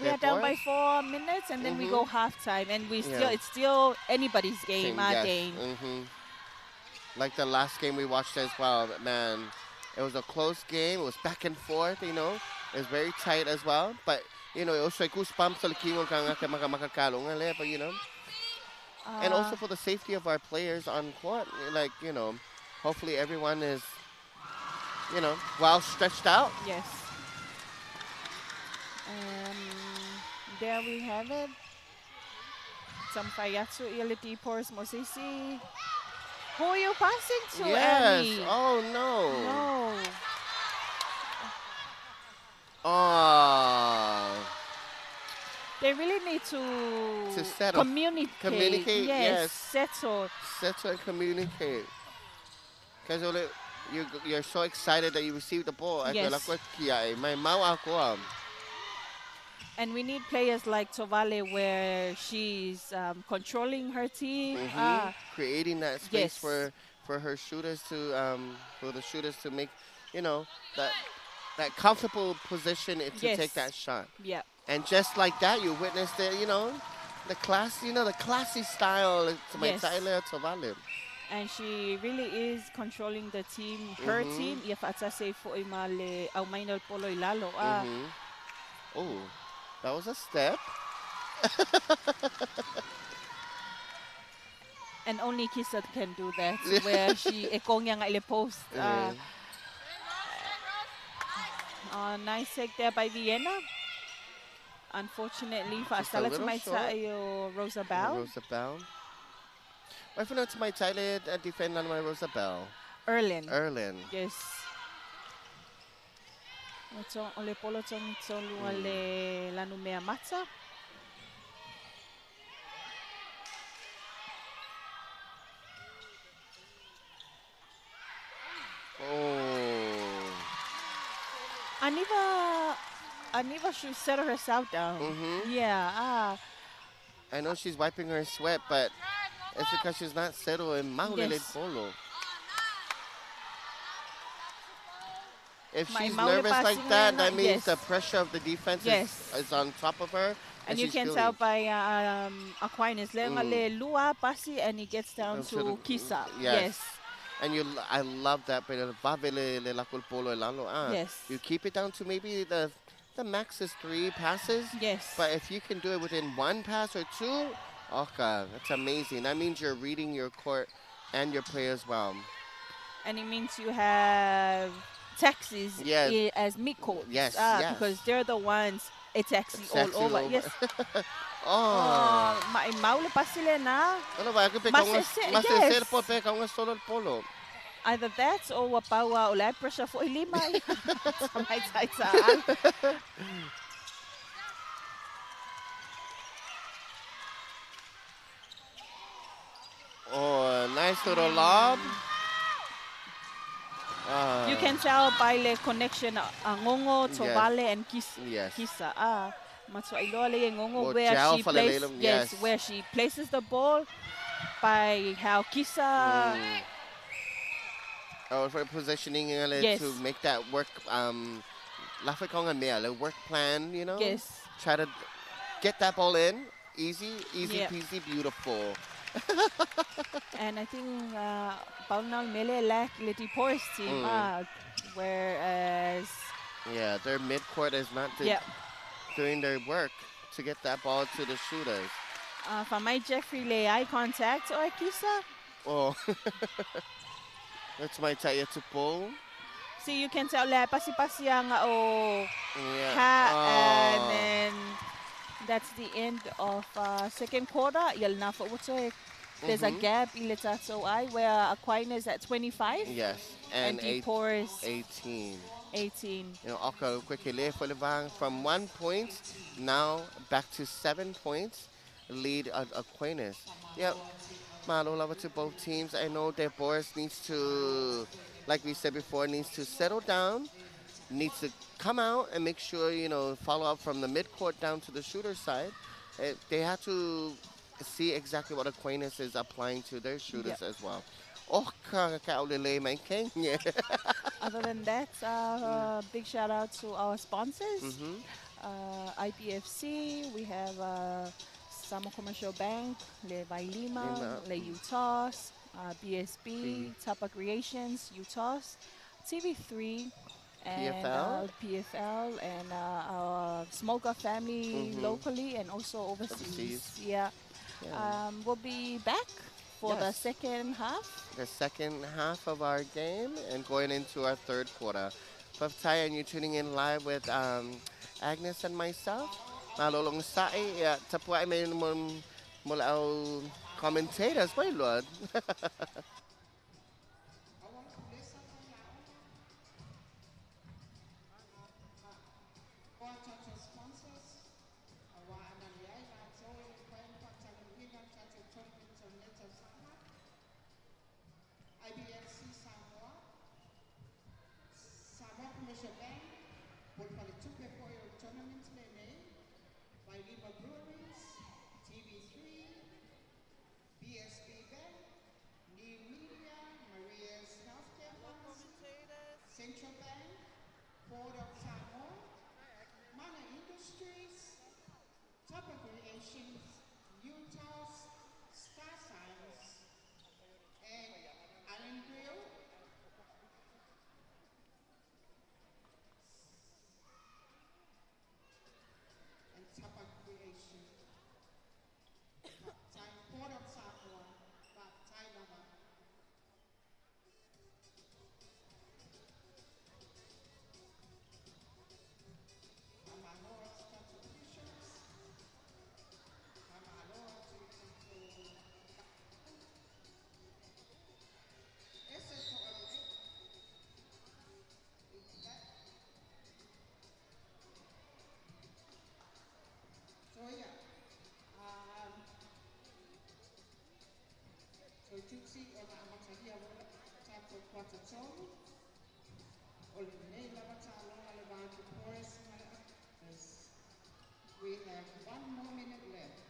We are down by 4 minutes, and then we go halftime, and it's still anybody's game, our game. Like the last game we watched as well, man. It was a close game. It was back and forth, It was very tight as well. But, it was like goosebumps sa likingon ka nga makakalo nga but, and also for the safety of our players on court. Like, hopefully everyone is, well stretched out. Yes. There we have it. Some Fayatsu Iliti Porus Mosisi. Who are you passing to, Annie? Oh, no. No. Oh. They really need to settle. Communicate. Yes. Settle. Settle and communicate. Because you're so excited that you received the ball. Yes. And we need players like Tovale where she's controlling her team. Creating that space for her shooters to for the shooters to make, that comfortable position to take that shot. Yeah. And just like that, you witnessed the classy style to my Tyler Tovale. And she really is controlling the team, her Mm-hmm. team. Ia whaatase fo i male au maina polo i lalo. Mm-hmm. Oh, that was a step. And only Kisa can do that, where she ekongya nga ile post. Yeah. Nice take there by Vienna. Unfortunately, for Just a Astala to little my short. Rosa Bell. Rosabelle. I feel to my child defend on my Rosabelle. Erlin. Erlin. Yes. Oto ole polo tong tolu ole lanu mea mata. Oh. Aniva should settle herself down. Mm-hmm. Yeah. I know she's wiping her sweat, but it's because she's not settled in Mahulele Yes. Polo. If My she's Maule nervous like passing that, in, that means yes. the pressure of the defense Yes. is on top of her. And you she's can feeling tell by Aquinas, le lua pasi, and he gets down to to the- Kisa. yes. And I love that, but Yes. you keep it down to maybe the max is 3 passes. Yes. But if you can do it within 1 pass or 2, okay, that's amazing. That means you're reading your court and your play as well. And it means you have taxis Yes. as mid-court. Yes, yes. Because they're the ones taxi all Sexy over. over. Yes. Oh. Maule pa sila na. Ano ba? Ako Yes. po peka ang solo polo. Either that or wapawa ulay pressure for ilima. Samay saan. Oh, nice little lob. You can tell by the connection Ngongo, Tovale, and Yes. Kisa. Matsuailole Ngongo More where gel she for places Lelum, yes, yes. where she places the ball by how Kisa For positioning Yes. to make that work. Work plan, you know. yes. Try to get that ball in. Easy Yep. peasy, beautiful. And I think Paunal Mele lack Liti Por's team, whereas Yeah, their midcourt is not doing their work to get that ball to the shooters. for my Jeffrey lay eye contact or Kisa. Oh, that's my taya to pull. See, you can tell la pasi-pasi ang Yeah. and then that's the end of second quarter. Yal na for there's a gap in Letatsoai where Aquinas at 25 Yes, and Depor is 18. 18. You know, Aka quickly from 1 point now back to 7 points lead Aquinas. Yep. Malo love to both teams. I know that Boris needs to, like we said before, needs to settle down, needs to come out and make sure, follow up from the midcourt down to the shooter side. They have to see exactly what Aquinas is applying to their shooters as well. Oh, my king. Other than that, big shout out to our sponsors. IPFC, we have Samo Commercial Bank, Le Vailima, Le UTOS, BSB, Tapa Creations, UTOS, TV3, and PFL, and our Smoker family locally and also overseas. Yeah. We'll be back for the second half. The second half of our game and going into our third quarter. Pavtaya, and you're tuning in live with Agnes and myself. Malolong Sai, tapos ay may mula commentators, my lord. IBFC Samoa, Samoa Commercial Bank, put for the Tupe Foil Tournament Lene, by Lima Breweries, TV3, BSB Bank, New Media, Maria's Healthcare Pharmacy, Central Bank, Port of Samoa, Mana Industries, Top Creations, UTOS, Star Science, and Tutsi o na amatahi a wala tato kwata tonu. O le nei lava tālonga le vātu porous ma le actors. We have 1 more minute left.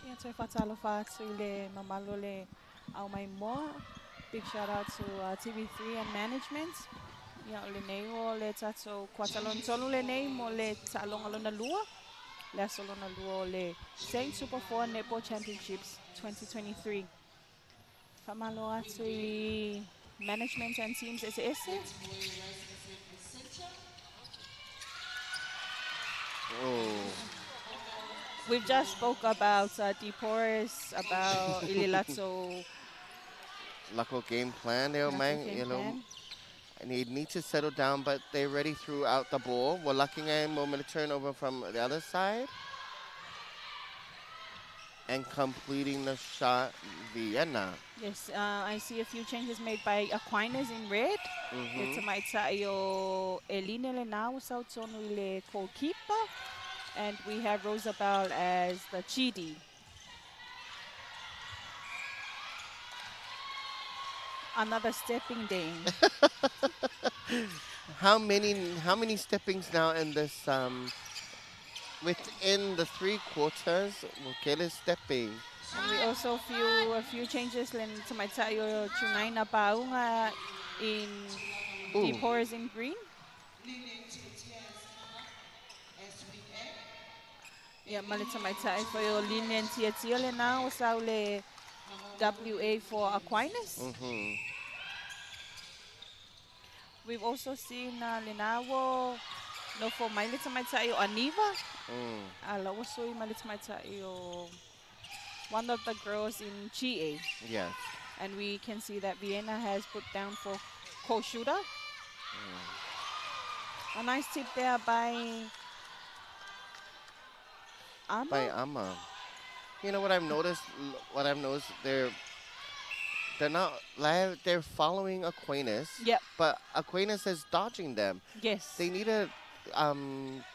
Ia toi whatalofa atu i le mamalo le au mai moa. Big shout out to TV3 and management. Ia o le nei o le tato kuatalon tonu le nei mo le talonga lona lua. Le aso lona lua o le Saint Super 4 Netball Championships 2023. Whamalo atu i management and teams ese. Oh. We've just spoke about DePorres, about Ililato. Lako game plan, you know, and they need to settle down, but they already threw out the ball. We're looking at a moment of turnover from the other side. And completing the shot, Vienna. Yes, I see a few changes made by Aquinas in red. It's a maitsaio Eline Lenau Sautonu le goalkeeper. And we have Rosabelle as the Chidi. Another stepping dame. How many steppings now in this within the 3 quarters? Okay, stepping. And we also a few changes to maitsaio Chunaina Paunga in DePorres in green. Yeah, malita maitai for your lenient tia le now sa le WA for Aquinas. We've also seen Lenawo no for malita maitai Aniva. Ala also malita maitai one of the girls in GA. Yes. And we can see that Vienna has put down for co-shooter. A nice tip there by Ama. By Ama. You know what I've noticed? They're not live. They're following Aquinas. Yep. But Aquinas is dodging them. Yes. They need to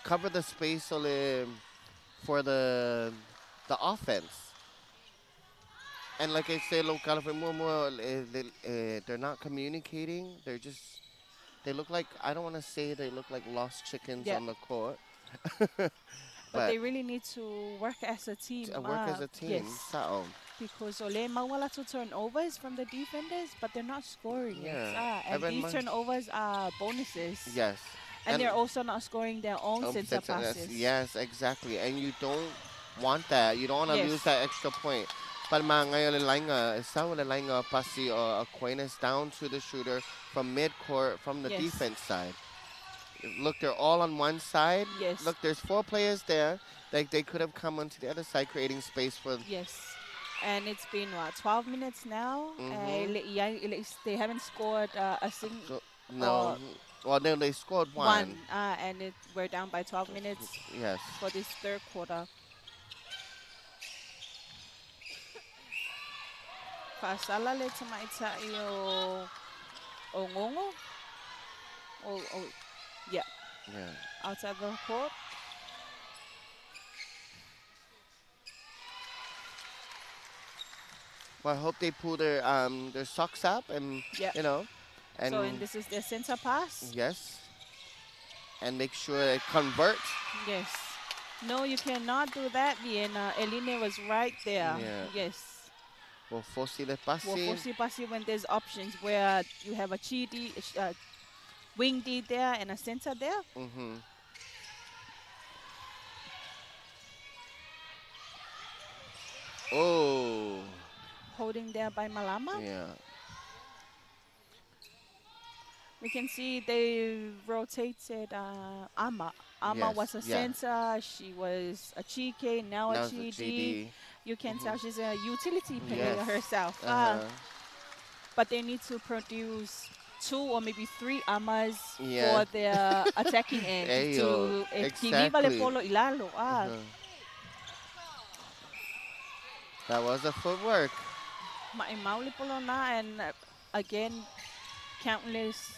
cover the space for the offense. And like I said, they're not communicating. They look like, I don't want to say they look like lost chickens on the court. But they really need to work as a team. Work as a team. Yes. Because ole mawala to turnovers from the defenders, but they're not scoring. Yeah. And these turnovers are bonuses. Yes. And they're also not scoring their own center passes. Yes, exactly. And you don't want that. You don't want to lose that extra point. But pasi or Aquinas down to the shooter from mid-court from the defense side. Look, they're all on one side. Yes. Look, there's 4 players there. Like they could have come onto the other side, creating space for. Yes. And it's been 12 minutes now. They haven't scored a single. No. Well, then they scored one. And we're down by 12 minutes. Yes. For this third quarter. Pasala le tamaita iyo Ongongo. Yeah. Outside the court. Well, I hope they pull their socks up and you know. And and this is their center pass. Yes. And make sure it converts. Yes. No, you cannot do that, Vienna. Eline was right there. Yeah. Yes. Pasi when there's options where you have a Chidi, wing D there and a center there. Oh. Holding there by Malama. Yeah. You can see they rotated Ama. Ama Yes, was a yeah. center. She was a GK, now a Now it's a GD. GD. You can Mhm. tell she's a utility Yes. player herself. Uh-huh. But they need to produce 2 or maybe 3 Amas Yeah. for their attacking end Ayo, to equilibre le exactly. polo ilalo. Uh-huh. That was a footwork. Maimaw le polo na and again countless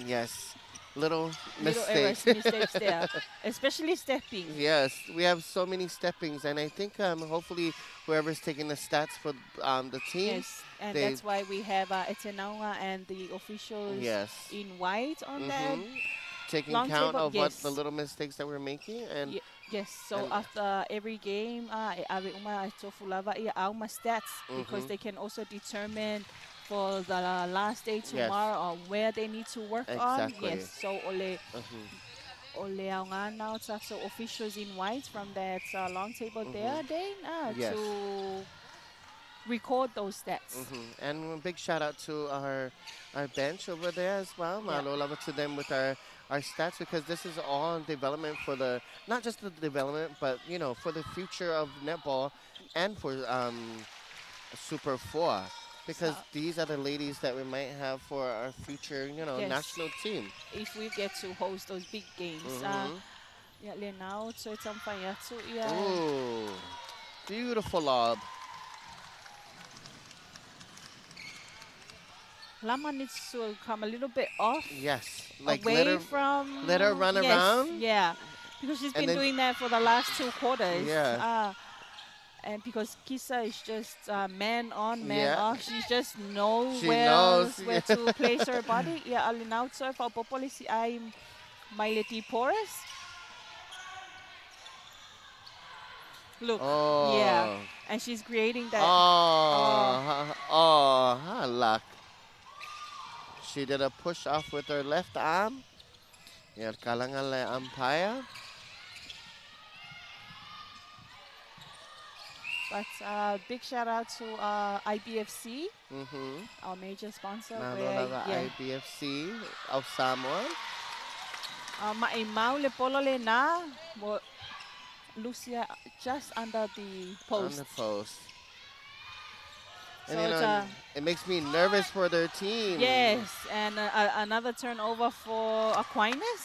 Yes. Little little mistake. errors, mistakes there, especially stepping. Yes, we have so many steppings, and I think hopefully whoever's taking the stats for the team, Yes, and they that's why we have Etenawa and the officials yes. in white on that Taking long count table. of what the Yes, little mistakes that we're making, and yes. So and after every game, ave uma tofulava ia auma stats because mhm. they can also determine for the last day Yes, tomorrow on where they need to work on. Yes. exactly. So Mhm. ole ang nga now so officials in white from that long table Mhm. there, then Yes. to record those stats. And a big shout out to our bench over there as well. Yeah. Malo love it to them with our stats, because this is all development for the not just the development, but for the future of netball and for Super 4, So because these are the ladies that we might have for our future yes, national team. if we get to host those big games. Mhm. Yeah, now so it's on fire. So yeah, Ooh, beautiful lob. Lama needs to come a little bit off, Yes, like away from. let her run Yes, around, yeah, because she's and been then doing that for the last 2 quarters. yeah, And because Kisa is just man on, man yeah. off, she just knows She knows. where to place her body. Yeah, alinaw so for policy ay Miley Porus. Look, yeah, Oh. and she's creating that. Luck. She did a push off with her left arm. Yeah, kalangan le umpire. But big shout out to IBFC, our major sponsor. Where, Nalola yeah, IBFC of Samoa. Maimaw le polo le na, Lucia just under the On post. the post. So And it's it makes me nervous for their team. yes, and another turnover for Aquinas.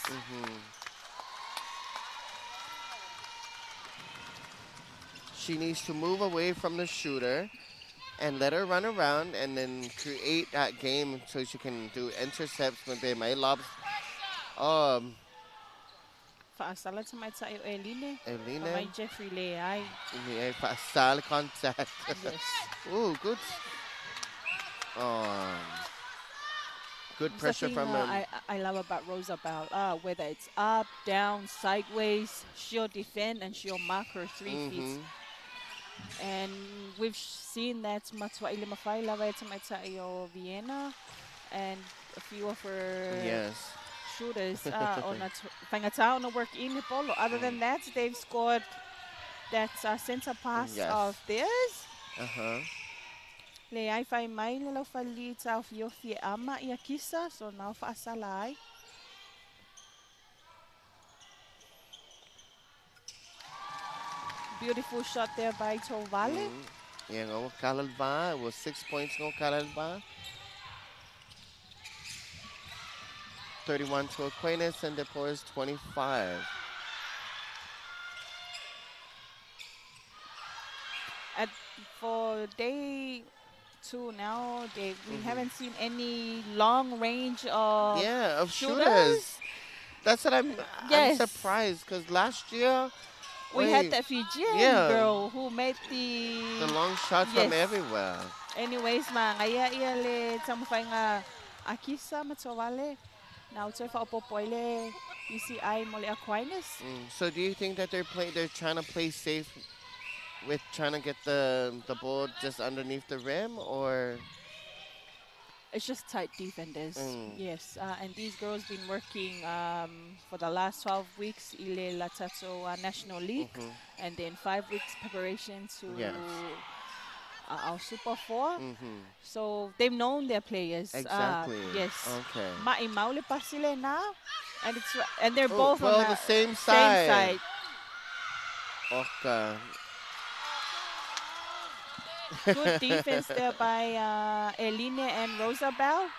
She needs to move away from the shooter and let her run around and then create that game so she can do intercepts when they may lobs. Faasala sa may tayo Eline. Eline. Kamay Jeffrey le ay. Yeah, sal contact. Yes. Ooh, good. Good pressure Something from him. I love about Rosabelle, whether it's up, down, sideways, she'll defend and she'll mark her 3 feet. And we've seen that Matwa Ilimafai lava tayo Vienna and a few of her Yes. shooters on a Fangatao no work in Polo. Other than that, they've scored that center pass Yes. of theirs. Le ai fai mai le lau fali tau fio fie ama ia kisa, so now faasalai. Beautiful shot there by Tovale. Yeah, go Kalalba. It was 6 points go Kalalba. 31 to Aquinas and Depois 25. For day 2 now, we haven't seen any long range of shooters. That's what I'm surprised, because last year we had that Fijian girl who made the long shots from everywhere. Anyways, ngaya ia le tamufai nga Akisa Matsovale. Now so fa opopoile PCI mole Aquinas. So do you think that they're trying to play safe with trying to get the ball just underneath the rim, or it's just tight defenders? Yes, and these girls been working for the last 12 weeks ile Latato National League, and then 5 weeks preparation to our Super 4. Mm-hmm. So they've known their players. Exactly. Yes. Okay. Maule pa sila na. And they're Oh, both well, on the same same side. side. Okay. Good defense there by Eline and Rosabelle.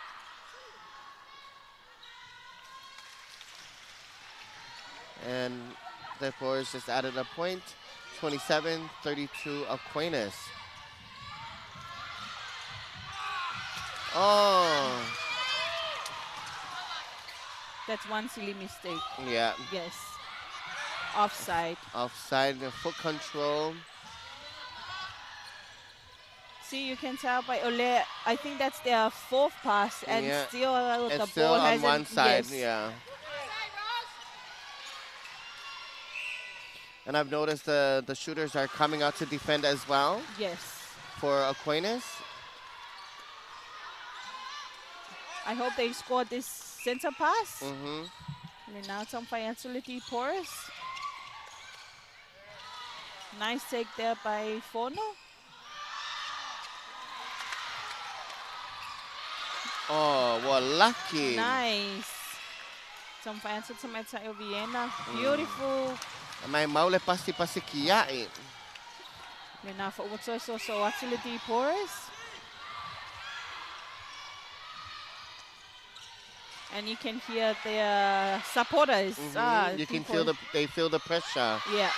And the Forest just added a point. 27-32 Aquinas. Oh. That's one silly mistake. Yeah. Yes. Offside. Offside, the foot control. See, you can tell by Ole, I think that's their fourth pass, and Yeah. still It's the still ball on hasn't. one side, Yes. yeah. And I've noticed the shooters are coming out to defend as well. Yes. For Aquinas. I hope they scored this center pass. Mm-hmm. Now some Fayatulity Porus. Nice take there by Fono. Oh, well, lucky. Nice. Some Fayatulity Tomato Vienna. Beautiful. May maule pasti kiyain. Now for so Fayatulity Porus. And you can hear their supporters. You can feel they feel the pressure. Yeah.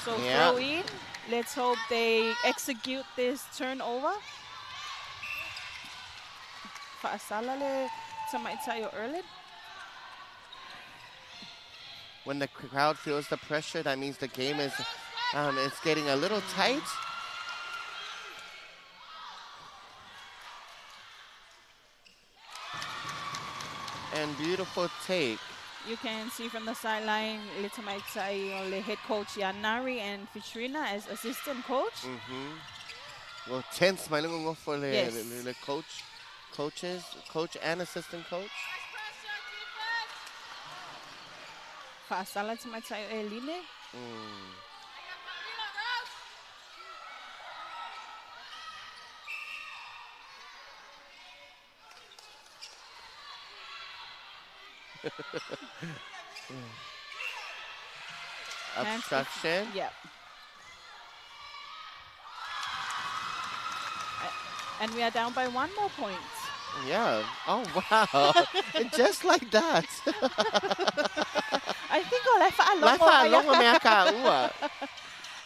So throw in. Let's hope they execute this turnover. When the crowd feels the pressure, that means the game is it's getting a little tight. And beautiful take. You can see from the sideline, the head coach Yanari and Fitrina as assistant coach. Well, tense, my little for Yes. the coach and assistant coach. Fasala Tomato Eline. Obstruction. Yeah. And we are down by 1 more point. Yeah. Oh, wow. And just like that. I think I'll Lafa.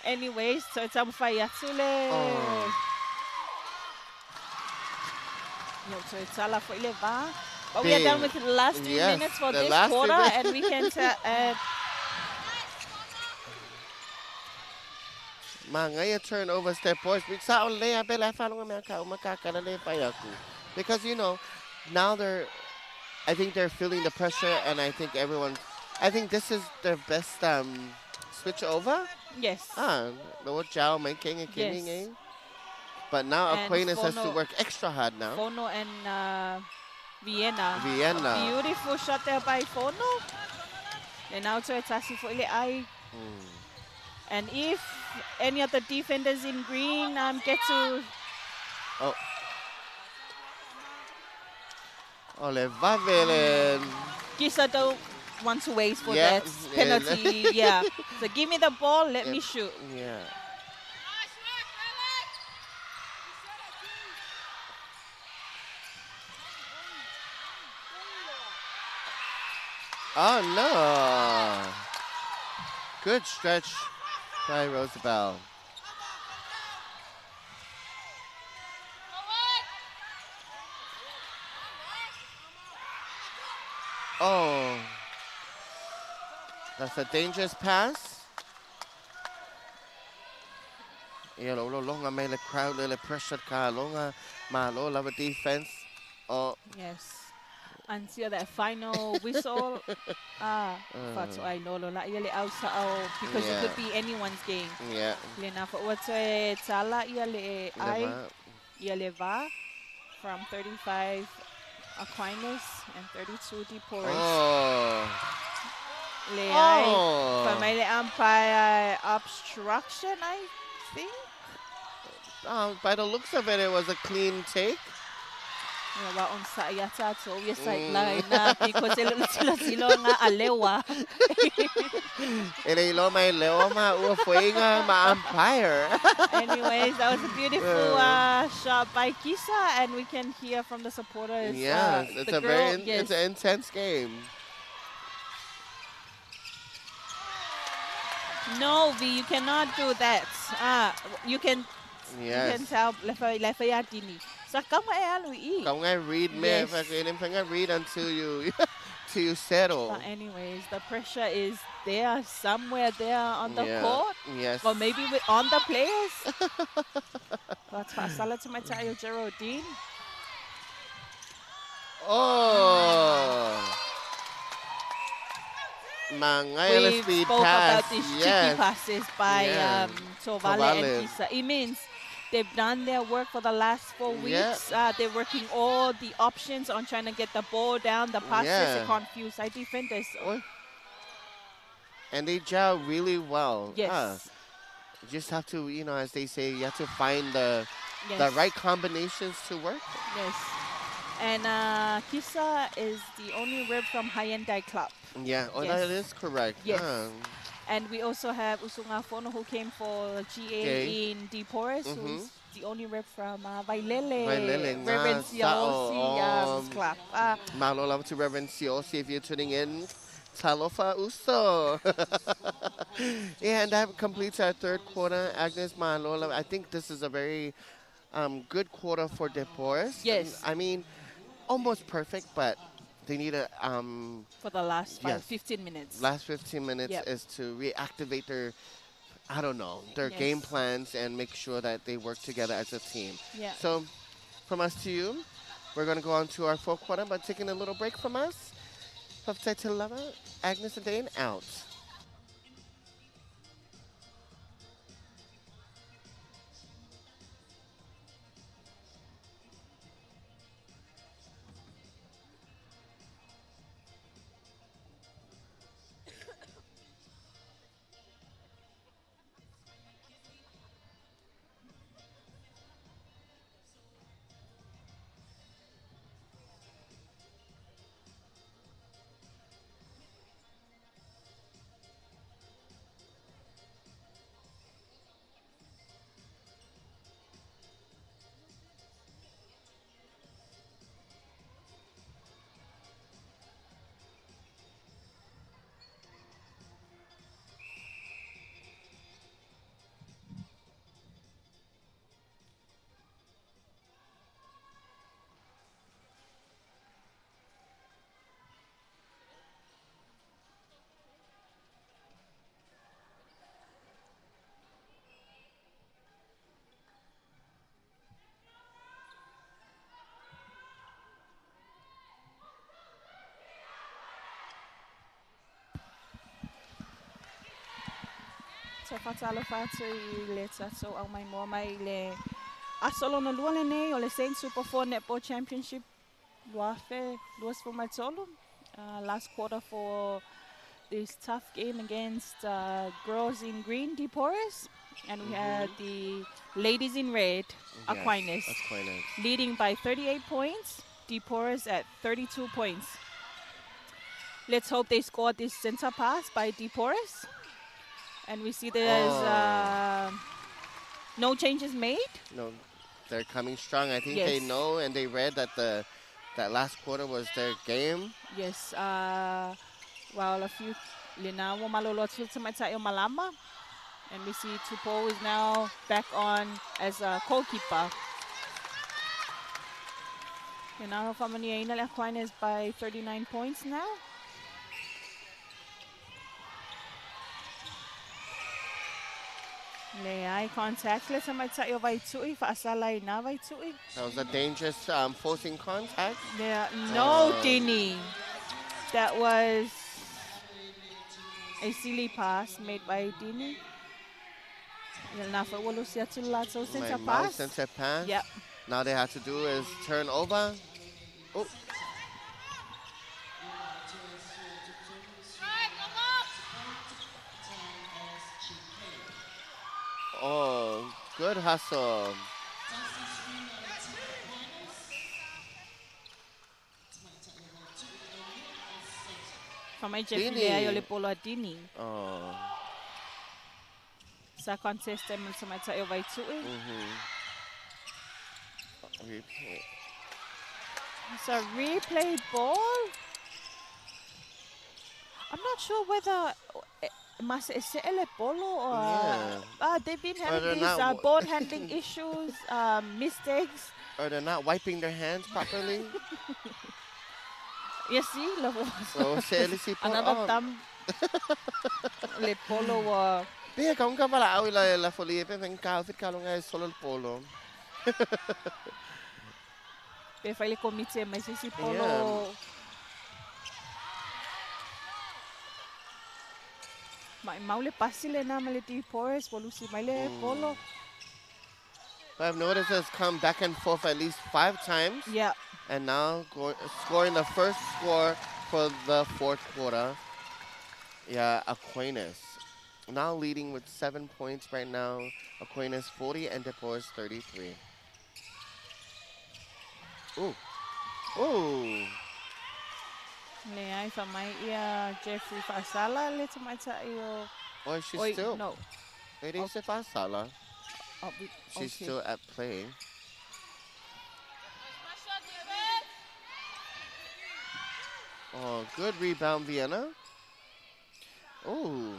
Anyways, so it's Fayatsule. So it's Ala for Ileva. But we are done with the last 3 minutes for this quarter, and we can Mangaya turnover step boys. Because now I think they're feeling the pressure, and I think I think this is their best switch over. Yes. Yes. But now Aquinas has to work extra hard now. Fono and Vienna. Vienna. Beautiful shot there by Fono. And now to Etasi for Ile. And if any of the defenders in green get to... Gisa don't want to wait for that penalty. Yeah. So give me the ball, let me shoot. Yeah. Oh, no. Good stretch by Rosabelle. Oh. That's a dangerous pass. Longa crowd pressure longa love defense. Oh. Yes. Until that final whistle, because it could be anyone's game. Yeah. What's Tala Ialeva from 35 Aquinas and 32 Deportes. From umpire obstruction, I think. By the looks of it, it was a clean take. Nga on sa yata to we sideline Mm. na because sila nga alewa. Iloilo may lewa mauafoy nga ma-umpire. Anyways, that was a beautiful Uh, shot by Kisa, and we can hear from the supporters. yes, it's the a girl, very yes. it's an intense game. No, V, you cannot do that. You can Yes. tell lefa ya dini. Sa kama e alu I. Kung nga read me, Yes. if I can read until you till you settle. But anyways, the pressure is there somewhere there on the Yeah. court. Yes. Or maybe on the players. But Salah to my tayo Geraldine. Oh. Mga We speed spoke pass. about these cheeky passes by Yeah. Tovale Tovale. and Kisa. It means they've done their work for the last 4 Yeah. weeks. They're working all the options on trying to get the ball down, the passes Yeah. to confuse our defenders. Oh. And they gel really well. Yes. You just have to, as they say, you have to find the Yes. right combinations to work. Yes. And Kisa is the only rep from Hyundai Club. Yeah, Yes. that is correct. Yes. And we also have Usunga Fono, who came for GA Okay. in Deportes, Mhm. who's the only rep from Vailele. Vailele nga Reverend sa- Siosi Club. Malo love to Reverend Siosi if you're tuning in. Talofa Uso. Yeah, and that completes our third quarter. Agnes Malola, I think this is a very good quarter for Deportes. Yes. I mean, almost perfect, but they need a For the last Yes. 15 minutes. last 15 minutes Yep. is to reactivate their Yes. game plans and make sure that they work together as a team. Yeah. So from us to you, we're going to go on to our fourth quarter, but taking a little break from us. Hofte Lava, Agnes and Dane out. So fatalo fatu I le so au mai mo mai le asolo no luale nei o le Saint Super 4 Netball Championship luafe luas for my solo. Last quarter for this tough game against girls in green, Deportes. And we had the ladies in red, Aquinas, Aquinas. leading by 38 points. Deportes at 32 points. Let's hope they score this center pass by Deportes. And we see there's no changes made. No, they're coming strong. I think Yes. they know and they read that that last quarter was their game. Yes, while a few Linawo Malolo Tiltamata Malama. And we see Tupo is now back on as a goalkeeper. Linawo Famaniaina Aquinas by 39 points now. Le eye contact. Let's say by Tui for Asalai Navai Tui. That was a dangerous forcing contact. There, no, Dini. That was a silly pass made by Dini. Center pass. Center pass. Yep. Now they have to do is turn over. Oh. Oh, Good hustle. Famai Jeffrey Dini. le ayo le polo a Dini. Oh. Sa contest mo sa mai tayo vai tui. Replay. It's a replay ball. I'm not sure whether mas ele polo or they've been having these ball handling issues, mistakes. Or they're not wiping their hands properly. You see, so another thumb. Le polo wa. Bia kung ka pala awi la folie pe ven ka fit ka lunga solo el polo. Pe fai le komite mai si polo. Mai maule pasile na male di Porres volusi mai le polo. But I've noticed it's come back and forth at least 5 times. Yeah. And now scoring the first score for the fourth quarter. Yeah, Aquinas. Now leading with 7 points right now. Aquinas 40 and DePorres 33. Ooh. Ooh. Le ai fa mai ia Jeffrey Fasala le te mai ta io. Oh, she's still. No. It is Fasala. Oh, she's still at play. Oh, good rebound, Vienna. Ooh.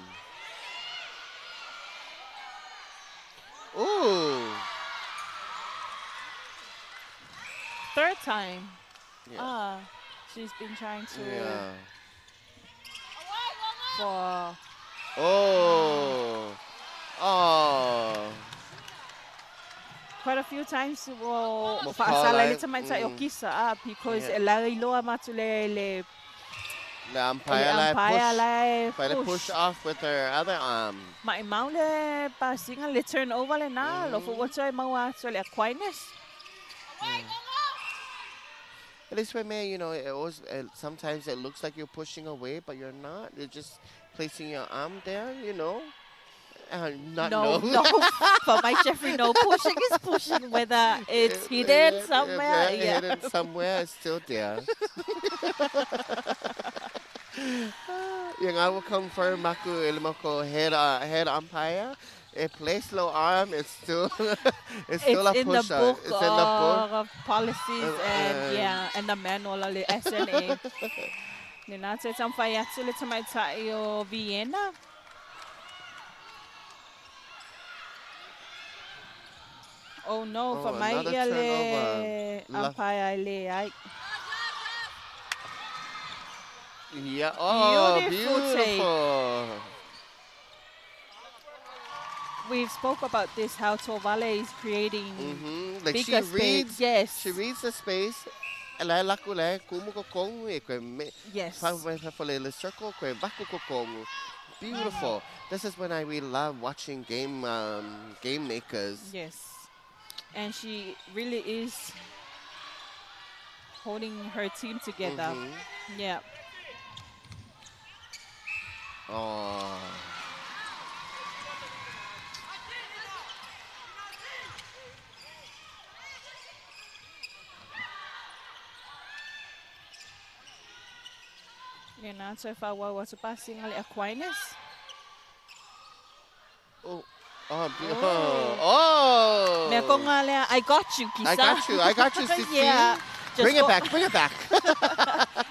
Ooh. Third time. Yeah. She's been trying to. Yeah. For. Oh. Oh. Quite a few times faasala le tamaita o kisa because elari loa matu le umpire push off with her other arm. Mai mau le pasinga le turnover le na lo fo what's mau ato le Aquinas. At least for me, you know, sometimes it looks like you're pushing away, but you're not. You're just placing your arm there, you know. No. For my Jeffrey, no. Pushing is pushing, whether it's hidden somewhere. Hidden somewhere, it's still there. Yung I will confirm Maku Ilimoko head umpire. A place low arm, it's still it's still a in push. The book it's in the book of policies and the manual of the SNA. Ninate tamfayatsu le tamaitayo Vienna. Oh no, for my le umpire le yeah, oh, beautiful. We've spoke about this, how Tovale is creating like bigger space. Yes. She reads the space. Yes. Beautiful. This is when I really love watching game makers. Yes. And she really is holding her team together. Yeah. Oh. Yan so far was passing Aquinas. Oh. Oh. I got you, Kisa. I got you, Sisi. Yeah. Bring it back.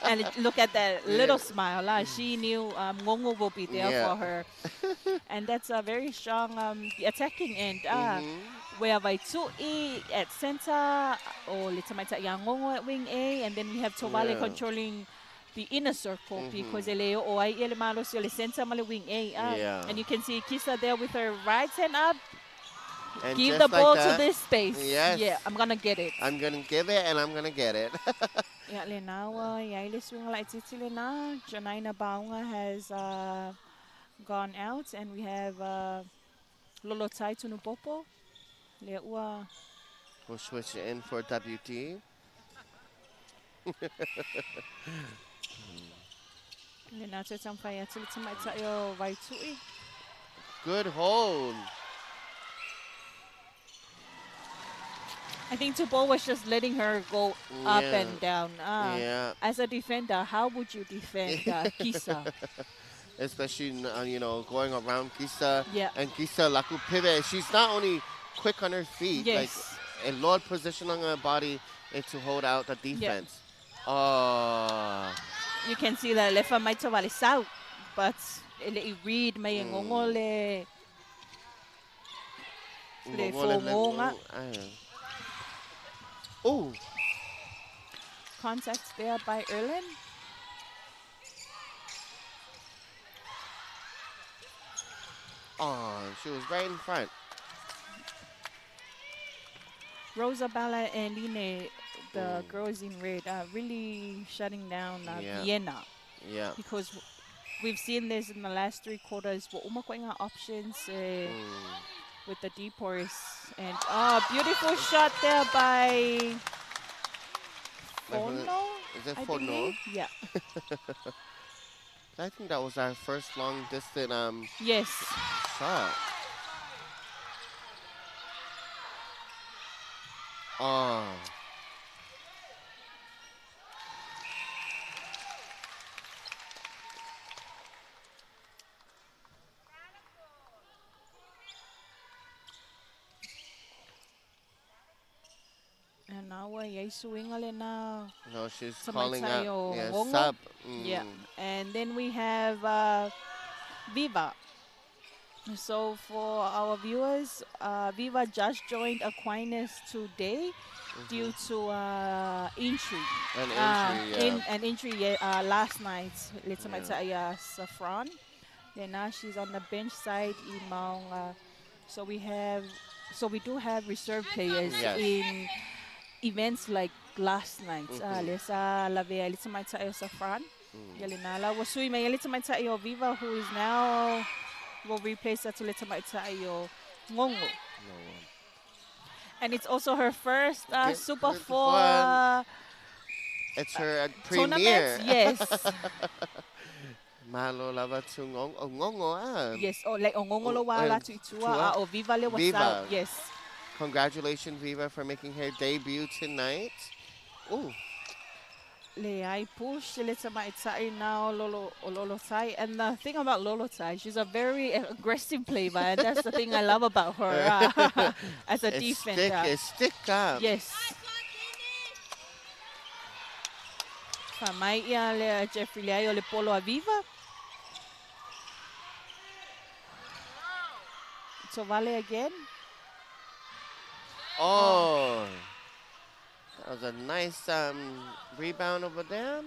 And look at that little smile. She knew Ngongo will be there for her. And that's a very strong attacking end. Where by 2E at center, or Litamaita Yangongo at wing A, and then we have Tovale controlling the inner circle because Eleo or Elemalo le center male wing A. And you can see Kisa there with her right hand up. And give the ball to this space. Yes. Yeah, I'm gonna get it. I'm gonna give it and I'm gonna get it. Yeah, Lenawa, Yaile swing like Titilena. Janaina Baunga has gone out, and we have Lolo Tai Tunupopo. Leua. We'll switch it in for WT. Good hold. I think Tupo was just letting her go up Yeah. and down. Yeah. As a defender, how would you defend Kisa? Especially going around Kisa Yeah. and Kisa laku pivot. She's not only quick on her feet, like Yes. a Lord position on her body to hold out the Yeah. defense. Oh. You can see that lefa may tawali out, but ele read may ngongole le fongonga. Oh. Contact there by Erlen. Oh, she was right in front. Rosabella and Ine, the girls in red, are really shutting down Yeah. Vienna. Yeah. Because we've seen this in the last 3 quarters. Options with the deep horse. And beautiful shot there by Fono. Is it I Fono? believe. Yeah. I think that was our first long distance Yes. shot. Oh. And now we're swing na. No, she's Sa calling out. Matsayo Yeah, Ngongo. sub. Yeah. And then we have Viva. So for our viewers, Viva just joined Aquinas today due to injury. An injury last night. Let's say Safran. Then now she's on the bench side. So we do have reserve players in events like last night. Lesa Lavea Litsamata Safran. Yalinala Wasui Mayalitsamata Viva, who is now will replace Atulitamaita Ngongo. And it's also her first Super 4 it's her premiere. Yes. Malo lava to Ngongo. Yes, like Ngongo lo wala to Itua or Viva le Viva. Yes. Congratulations, Viva, for making her debut tonight. Ooh. I push now Lolo Tai. And the thing about Lolo Tai, she's a very aggressive player, and that's the thing I love about her as a defender. Stick up. Yes. Famay le Jeffrey Leo le Polo Aviva. So Vale again. Oh. That was a nice rebound over there.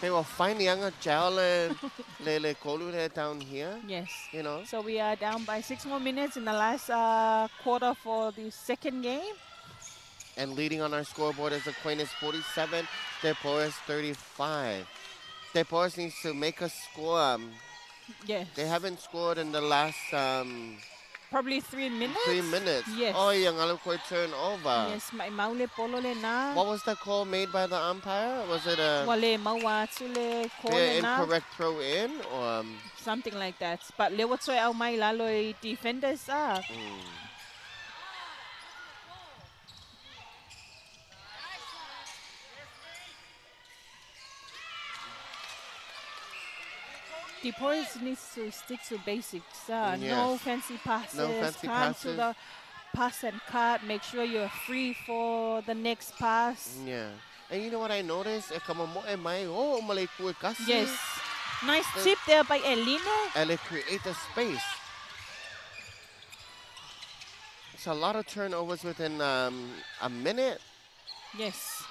They will find the Jowlin Lele Kolu down here. Yes. You know. So we are down by 6 more minutes in the last quarter for the second game. And leading on our scoreboard is Aquinas 47, Deportes 35. Deportes needs to make a score. Yes. They haven't scored in the last probably 3 minutes. 3 minutes. Yes. Oh, yung alam turnover. Yes, maule polo le na. What was the call made by the umpire? Was it a wale mawatule call na incorrect throw in or something like that? But le watsoy au mai lalo defenders Deportes needs to stick to basics. Yes. No fancy passes. No fancy Time passes. to the pass and cut. Make sure you're free for the next pass. Yeah. And you know what I noticed? Yes. Nice tip there by Elino. And it create a space. It's a lot of turnovers within a minute. Yes.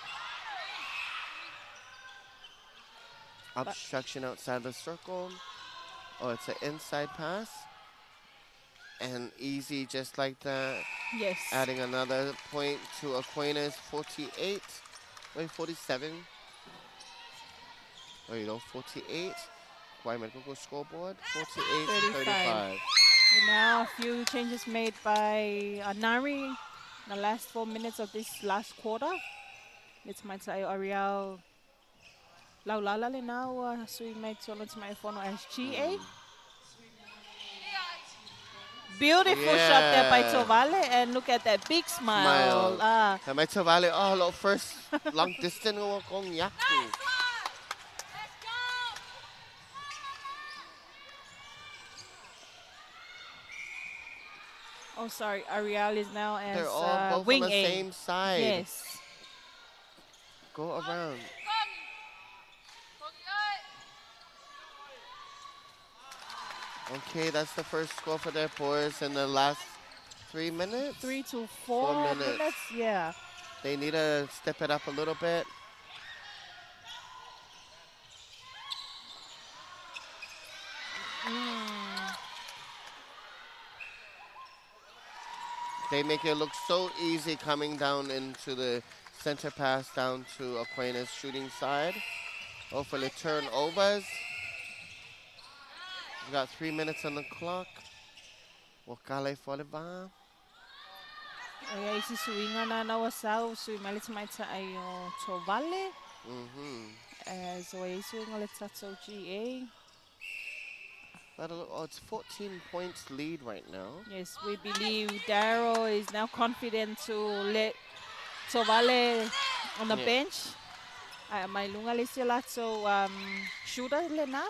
Obstruction outside the circle. Oh, it's an inside pass. And easy just like that. Yes. Adding another point to Aquinas, 48. Wait, 47. Oh, 48. Guaymacoco scoreboard, 48, 35. And now a few changes made by Nari in the last 4 minutes of this last quarter. Let's might say Ariel Laulala le now sui made solo to my phone as GA. Beautiful shot there by Yeah. Tovale, and look at that big smile. Smile. May Tovale, lo first long distance ko kong yaku. Oh, sorry. Ariel is now as They're all both wing on the A. same side. Yes. Go around. Okay, that's the first score for their boys in the last 3 minutes. 3 to 4 minutes. Yeah. They need to step it up a little bit. They make it look so easy coming down into the center pass down to Aquinas shooting side. Hopefully turnovers. We got 3 minutes on the clock. Wakale Foliva. Ay, isi suinga na nawasau, sui malit maita ayo Tovale. So ay suinga let tatso GA. It's 14 points lead right now. Yes, we believe Darrow is now confident to let Tovale on the bench. May lunga le sila so shooter le na.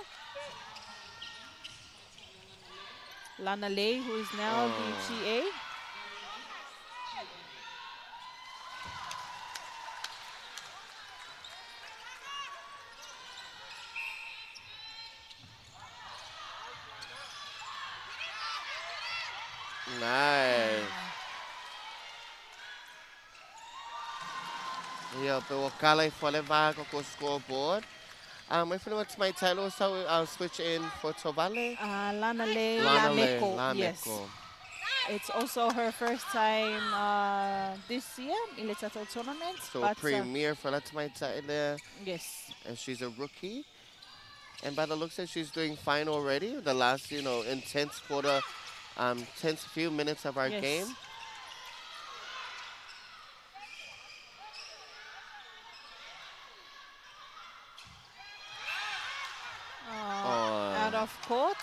Lana Lay, who is now the GA. Nice. Yeah, but Wakale Foliva go scoreboard. If you want my title, so I'll switch in for Tovale. Lana Lay Lameko. Yes. It's also her first time this year in the title tournament. So a premier for my title. Yes. And she's a rookie. And by the looks of it, she's doing fine already. The last, intense quarter, tense few minutes of our game. Out of court.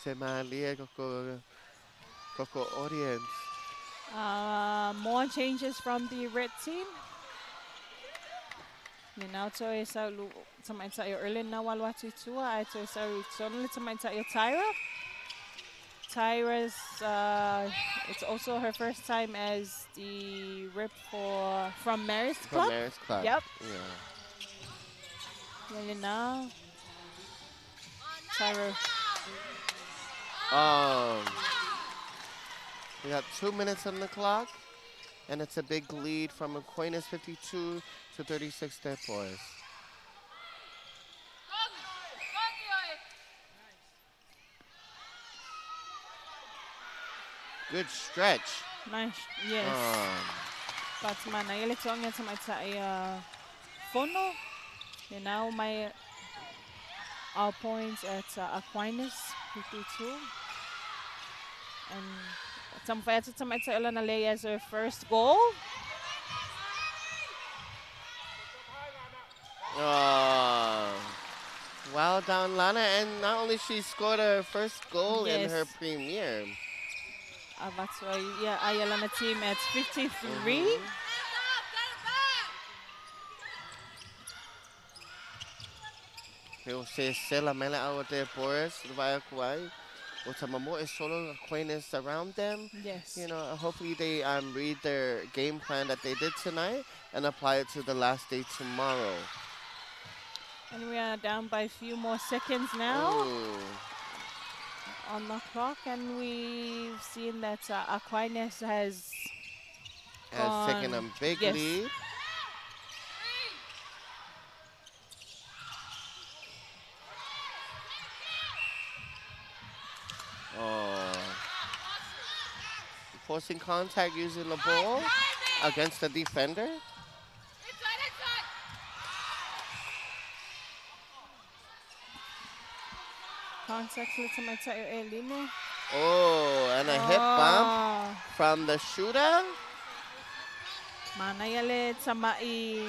Semalia Coco audience. More changes from the red team. Minato is out to early now walwati tua. Ito is only to Tyra. Tyra's it's also her first time as the rep from Mary's Club. From Mary's Club. Yep. Yeah. Now Tyra. We got 2 minutes on the clock, and it's a big lead from Aquinas 52 to 36 there, boys. Good stretch. Nice, yes. But man, I let on get my phono. And now our points at Aquinas 52. And some fire to my Elena Lay as her first goal. Well done, Lana. And not only she scored her first goal in her premiere. That's why, Ayalana team at 53. Eu sei se ela mela out there Boris vai Kuwai. More is solo Aquinas around them. Yes. Hopefully they read their game plan that they did tonight and apply it to the last day tomorrow. And we are down by a few more seconds now on the clock, and we've seen that Aquinas has taken a big lead. Forcing contact using the ball against the defender. Contact to my Elino. Oh, and a hip bump Oh, from the shooter. manayale tamai.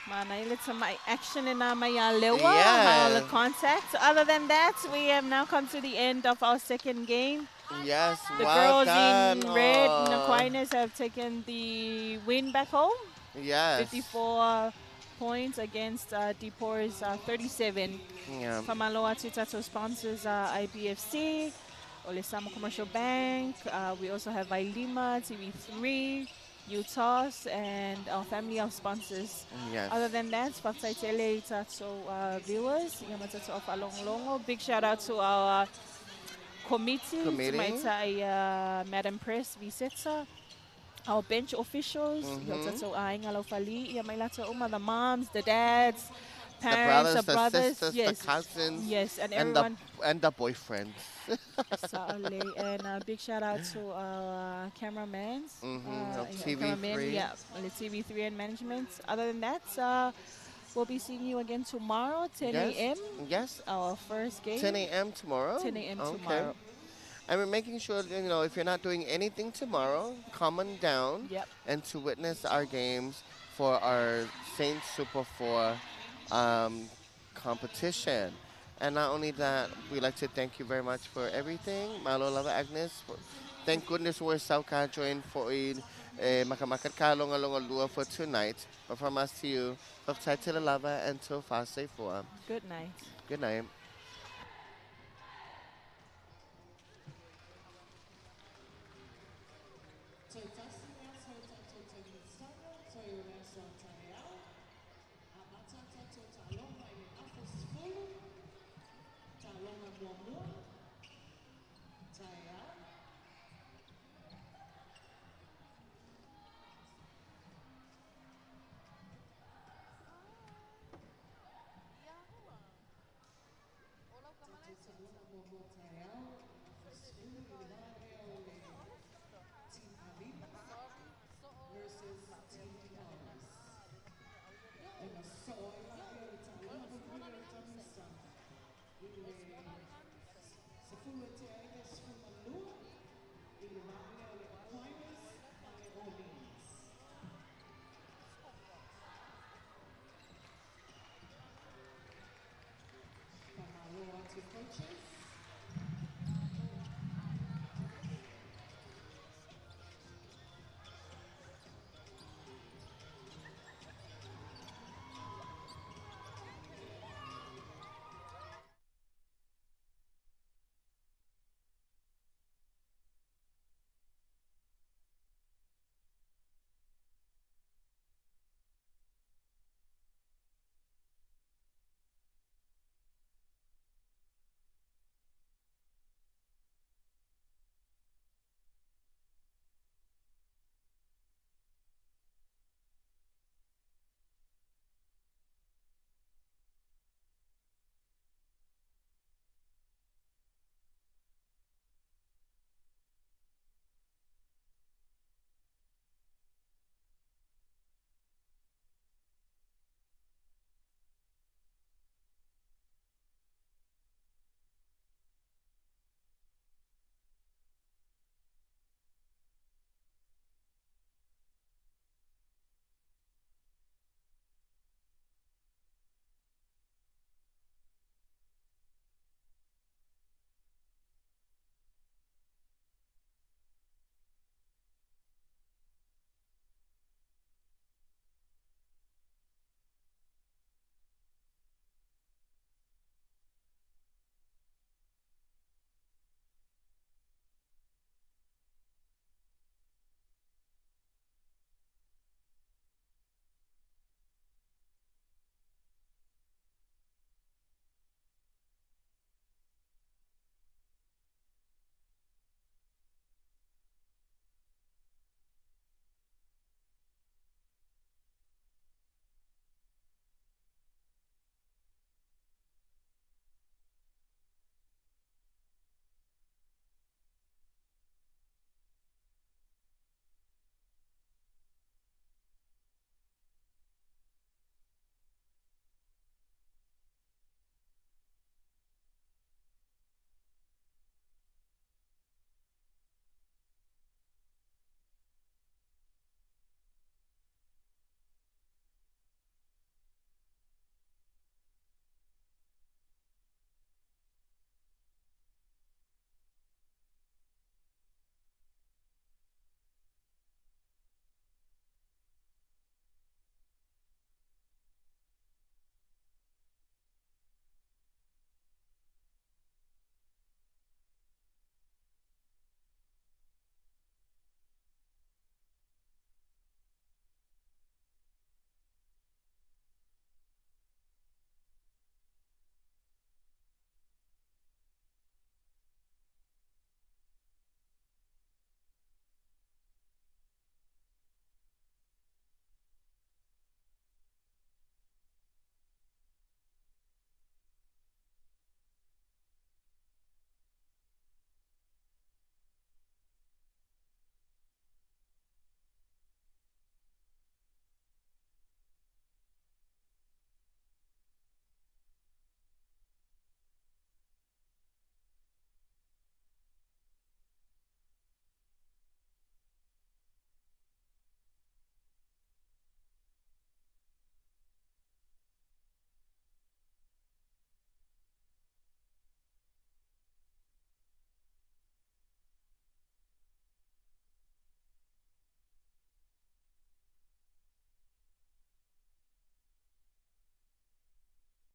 Manayale tamai action in maya lewa, Yeah. the contact. Other than that, we have now come to the end of our second game. Yes, The well girls done. in red and Oh, Aquinas have taken the win back home. yes. 54 points against Depor's 37. Yeah. Famaloa Tutato sponsors IBFC, Olesamo Commercial Bank. We also have Vailima, TV3, UTOS, and our family of sponsors. Yes. Other than that, Faktaitele Tato viewers, Yamatato of Alonglongo. Big shout out to our committee, to my Committee. Madam Press Viseta, our bench officials, Mm-hmm. the moms, the dads, The parents, the brothers, the brothers, sisters, the yes, cousins, yes, and and the everyone. boyfriends. Sa'ale. And a big shout out to our cameramans, Mm-hmm. Of cameramen, TV3. yeah, the TV3 and management. Other than that, we'll be seeing you again tomorrow, 10 Yes. a.m. Yes. Our first game, 10 a.m. tomorrow. 10 a.m. Okay. tomorrow. And we're making sure, if you're not doing anything tomorrow, come on down Yep. and to witness our games for our Saints Super 4 competition. And not only that, we'd like to thank you very much for everything. Malo Lava Agnes, thank goodness we're Sauka joined for makamakat kalong along alua for tonight. But from us to you, of Taitila Lava and to Fase 4. Good night. Good night.